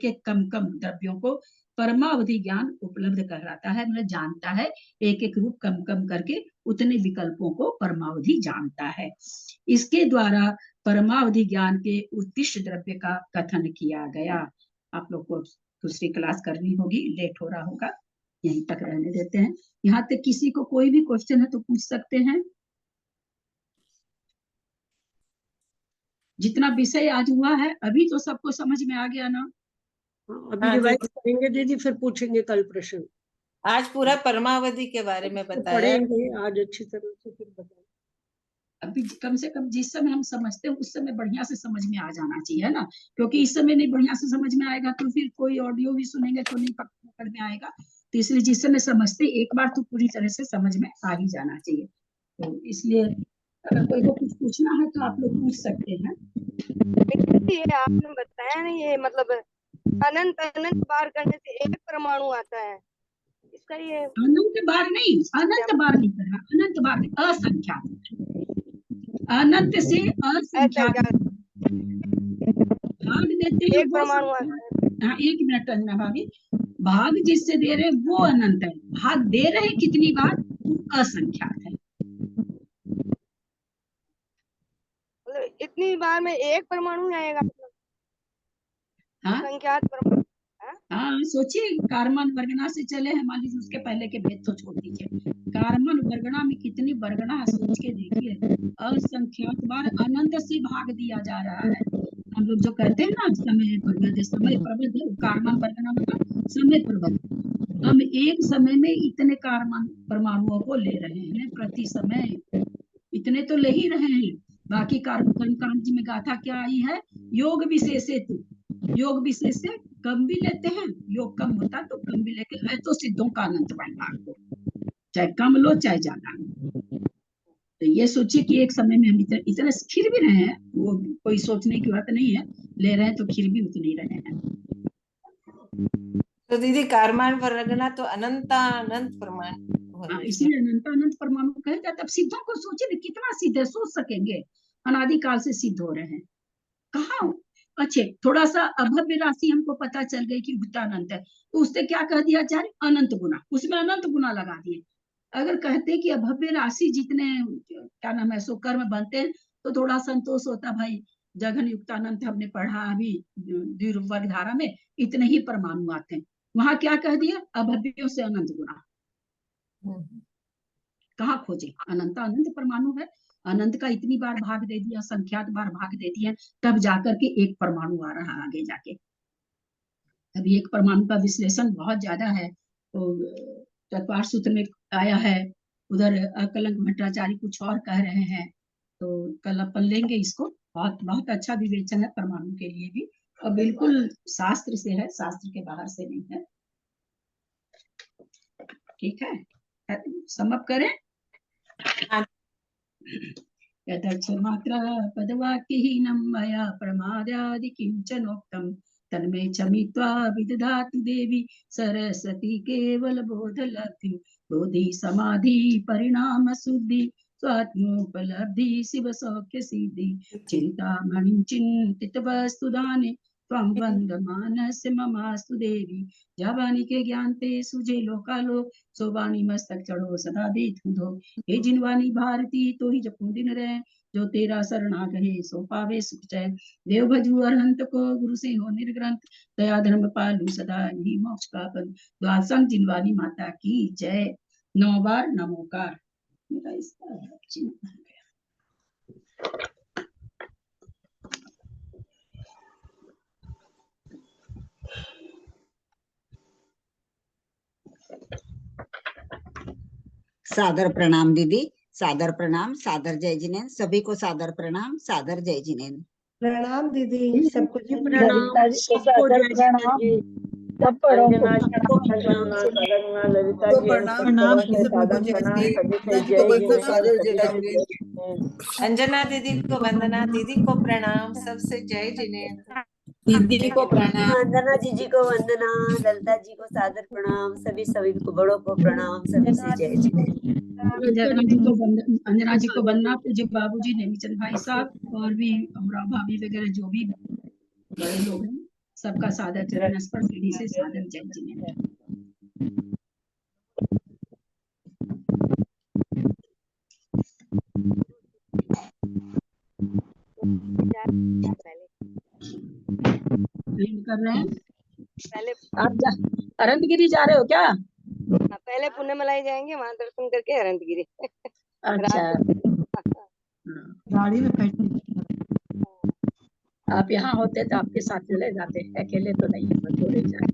एक कम कम द्रव्यों को परमावधि ज्ञान उपलब्ध कराता है, मतलब जानता है, एक एक रूप कम कम करके उतने विकल्पों को परमावधि जानता है। इसके द्वारा परमावधि ज्ञान के उत्कृष्ट द्रव्य का कथन किया गया। आप लोग को दूसरी क्लास करनी होगी, लेट हो रहा होगा, यहीं तक रहने देते हैं। यहाँ तक किसी को कोई भी क्वेश्चन है तो पूछ सकते हैं। जितना विषय आज हुआ है अभी तो सबको समझ में आ गया ना? अभी रिवाइज करेंगे दीदी, फिर पूछेंगे कल प्रश्न। आज पूरा परमावधि के बारे में बताया, पढ़ेंगे आज अच्छी तरह से, फिर बताएंगे। अभी कम से कम जिस समय हम समझते हैं उस समय बढ़िया से समझ में आ जाना चाहिए, है ना? क्योंकि इस समय नहीं बढ़िया से समझ में आएगा तो फिर कोई ऑडियो भी सुनेंगे तो नहीं पकड़ में आएगा। तो इसलिए जिस समय समझते एक बार तो पूरी तरह से समझ में आ ही जाना चाहिए। तो इसलिए अगर कोई को कुछ पूछना है तो आप लोग पूछ सकते हैं। ये आपने बताया नहीं, ये मतलब अनंत अनंत बार करने से एक परमाणु आता है, इसका ये अनंत बार नहीं, अनंत बार नहीं करना, अनंत बार नहीं, असंख्यात, अनंत से असंख्यात भाग देते हैं एक वो परमाणु आता है। हाँ, 1 मिनट रंजना भाभी, भाग जिससे दे रहे वो अनंत है, भाग दे रहे कितनी बार वो असंख्यात है। मतलब इतनी बार में एक परमाणु आएगा, हाँ संख्यात परमाणु। हाँ, सोचिए कारमन वर्गना से चले हैं, मान लीजिए उसके पहले के भेद तो छोड़ दीजिए, कारमन वर्गना में कितनी वर्गना है सोच के देखिए, असंख्यात बार अनंत से भाग दिया जा रहा है। हम लोग जो कहते हैं ना समय प्रबंध, समय प्रबंध, कारमन वर्गना मतलब समय प्रबंध। हम एक समय में इतने कारमन परमाणुओं को ले रहे हैं प्रति समय, इतने तो ले ही रहे हैं। बाकी कांच में गाथा क्या आई है, योग विशेष हेतु, योग विशेष से कम भी लेते हैं, योग कम होता तो कम भी लेके है, तो सिद्धों का अनंत भाग को चाहे कम लो चाहे ज्यादा। तो ये सोचिए कि एक समय में हम इतने खिर भी रहे हैं, वो कोई सोचने की बात नहीं है, ले रहे हैं तो खिर भी उतने ही रहे हैं। तो दीदी कारमान वर्गना तो अनंत अनंत परमाणु, इसलिए अनंत अनंत परमाणु कहे जाते। अब सिद्धों को सोचिए कितना सिद्ध है, सोच सकेंगे, अनादिकाल से सिद्ध हो रहे हैं। कहाँ अच्छे थोड़ा सा अभव्य राशि हमको पता चल गई कि गुप्ता अनंत है, तो उससे क्या कह दिया आचार्य, अनंत गुना, उसमें अनंत गुना लगा दिए। अगर कहते कि अभव्य राशि जितने क्या नाम है सो कर्म बनते हैं तो थोड़ा संतोष होता, भाई जघन युक्तानंत हमने पढ़ा अभी द्विवर्ग धारा में, इतने ही परमाणु आते हैं। वहां क्या कह दिया, अभव्यों से अनंत गुना। कहाँ खोजे, अनंत अनंत परमाणु है, अनंत का इतनी बार भाग दे दिया, संख्यात बार भाग दे दिया, तब जाकर के एक परमाणु आ रहा है आगे जाके। अभी एक परमाणु का विश्लेषण बहुत ज्यादा है, तो चतुर्थ सूत्र में आया है, उधर अकलंक भट्टाचार्य कुछ और कह रहे हैं, तो कल अपन लेंगे इसको। बहुत बहुत अच्छा विवेचन है परमाणु के लिए भी, और बिल्कुल शास्त्र से है, शास्त्र के बाहर से नहीं है। ठीक है, समअप करें। यदक्षमात्रा पदवाक्यहीनं मया प्रमादादि किञ्चनोक्तं तन्मे क्षमित्वा विदधातु देवी सरस्वती केवल बोधलब्धि, बोधि समाधि परिणाम शुद्धि, स्वात्मोपलब्धि शिव सौख्य सिद्धि, चिंतामणिं चिंतित वस्तुदाने त्वं वन्दमानस्य ममास्तु देवी, जावानी के ज्ञान ते सुझे लोकालोक, सोवानी मस्तक चढ़ो सदा देखूं धो, हे जिनवानी भारती तो ही जपू दिन रहे, जो तेरा शरणा गहे सो पावे सुख चैन, देव भजू अरहंत को गुरु से हो निर्ग्रंथ, दया धर्म पालू सदा ही मोक्ष का पद, द्वादशंग जिनवानी माता की जय। 9 बार नमोकार। मेरा इसका चिन्ह गया। सादर प्रणाम दीदी, सादर प्रणाम, सादर जय जिनेन्द्र, सभी को सादर प्रणाम, सादर जय जिनेन्द्र। प्रणाम दीदी, सबको जी जय प्रणाम, ललिता जी को सबको सादर जय जिनेन्द्र प्रणाम, जी। सब बड़ों को अंजना जी को प्रणाम। प्रणाम, ललिता को जी प्रणाम, बड़ों सभी से को सादर जय प्रणाम, जिनेन्द्र, सभी से अंजना जी को जय वंदना, सादर जय जिनेन्द्र। जिनेन्द्र। अंजना दीदी को वंदना, दीदी को प्रणाम, सबसे जय जिनेन्द्र। दीदी को प्रणाम। अंजना जी को वंदना, ललिता जी को सादर प्रणाम, सभी को बड़ों को प्रणाम, सभी से जय जिनेन्द्र। अंजना जी को वंदना, पूज्य बाबूजी, नेमीचंद भाई साहब और भी हमरा भाभी वगैरह जो भी बड़े लोग हैं, सबका सादर चरण स्पर्श विधि से सादर जय जिनेन्द्र। कर रहे हैं पहले आप अरंतगिरी जा रहे हो क्या? पहले पुण्य मलाई जाएंगे, वहां दर्शन करके अरंतगिरी। अच्छा, गाड़ी में बैठे आप यहाँ होते तो आपके साथ चले जाते, अकेले तो नहीं, जोड़े जाते।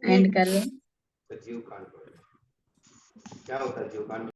एंड कर रहे हैं। क्या होता है जीव कांड?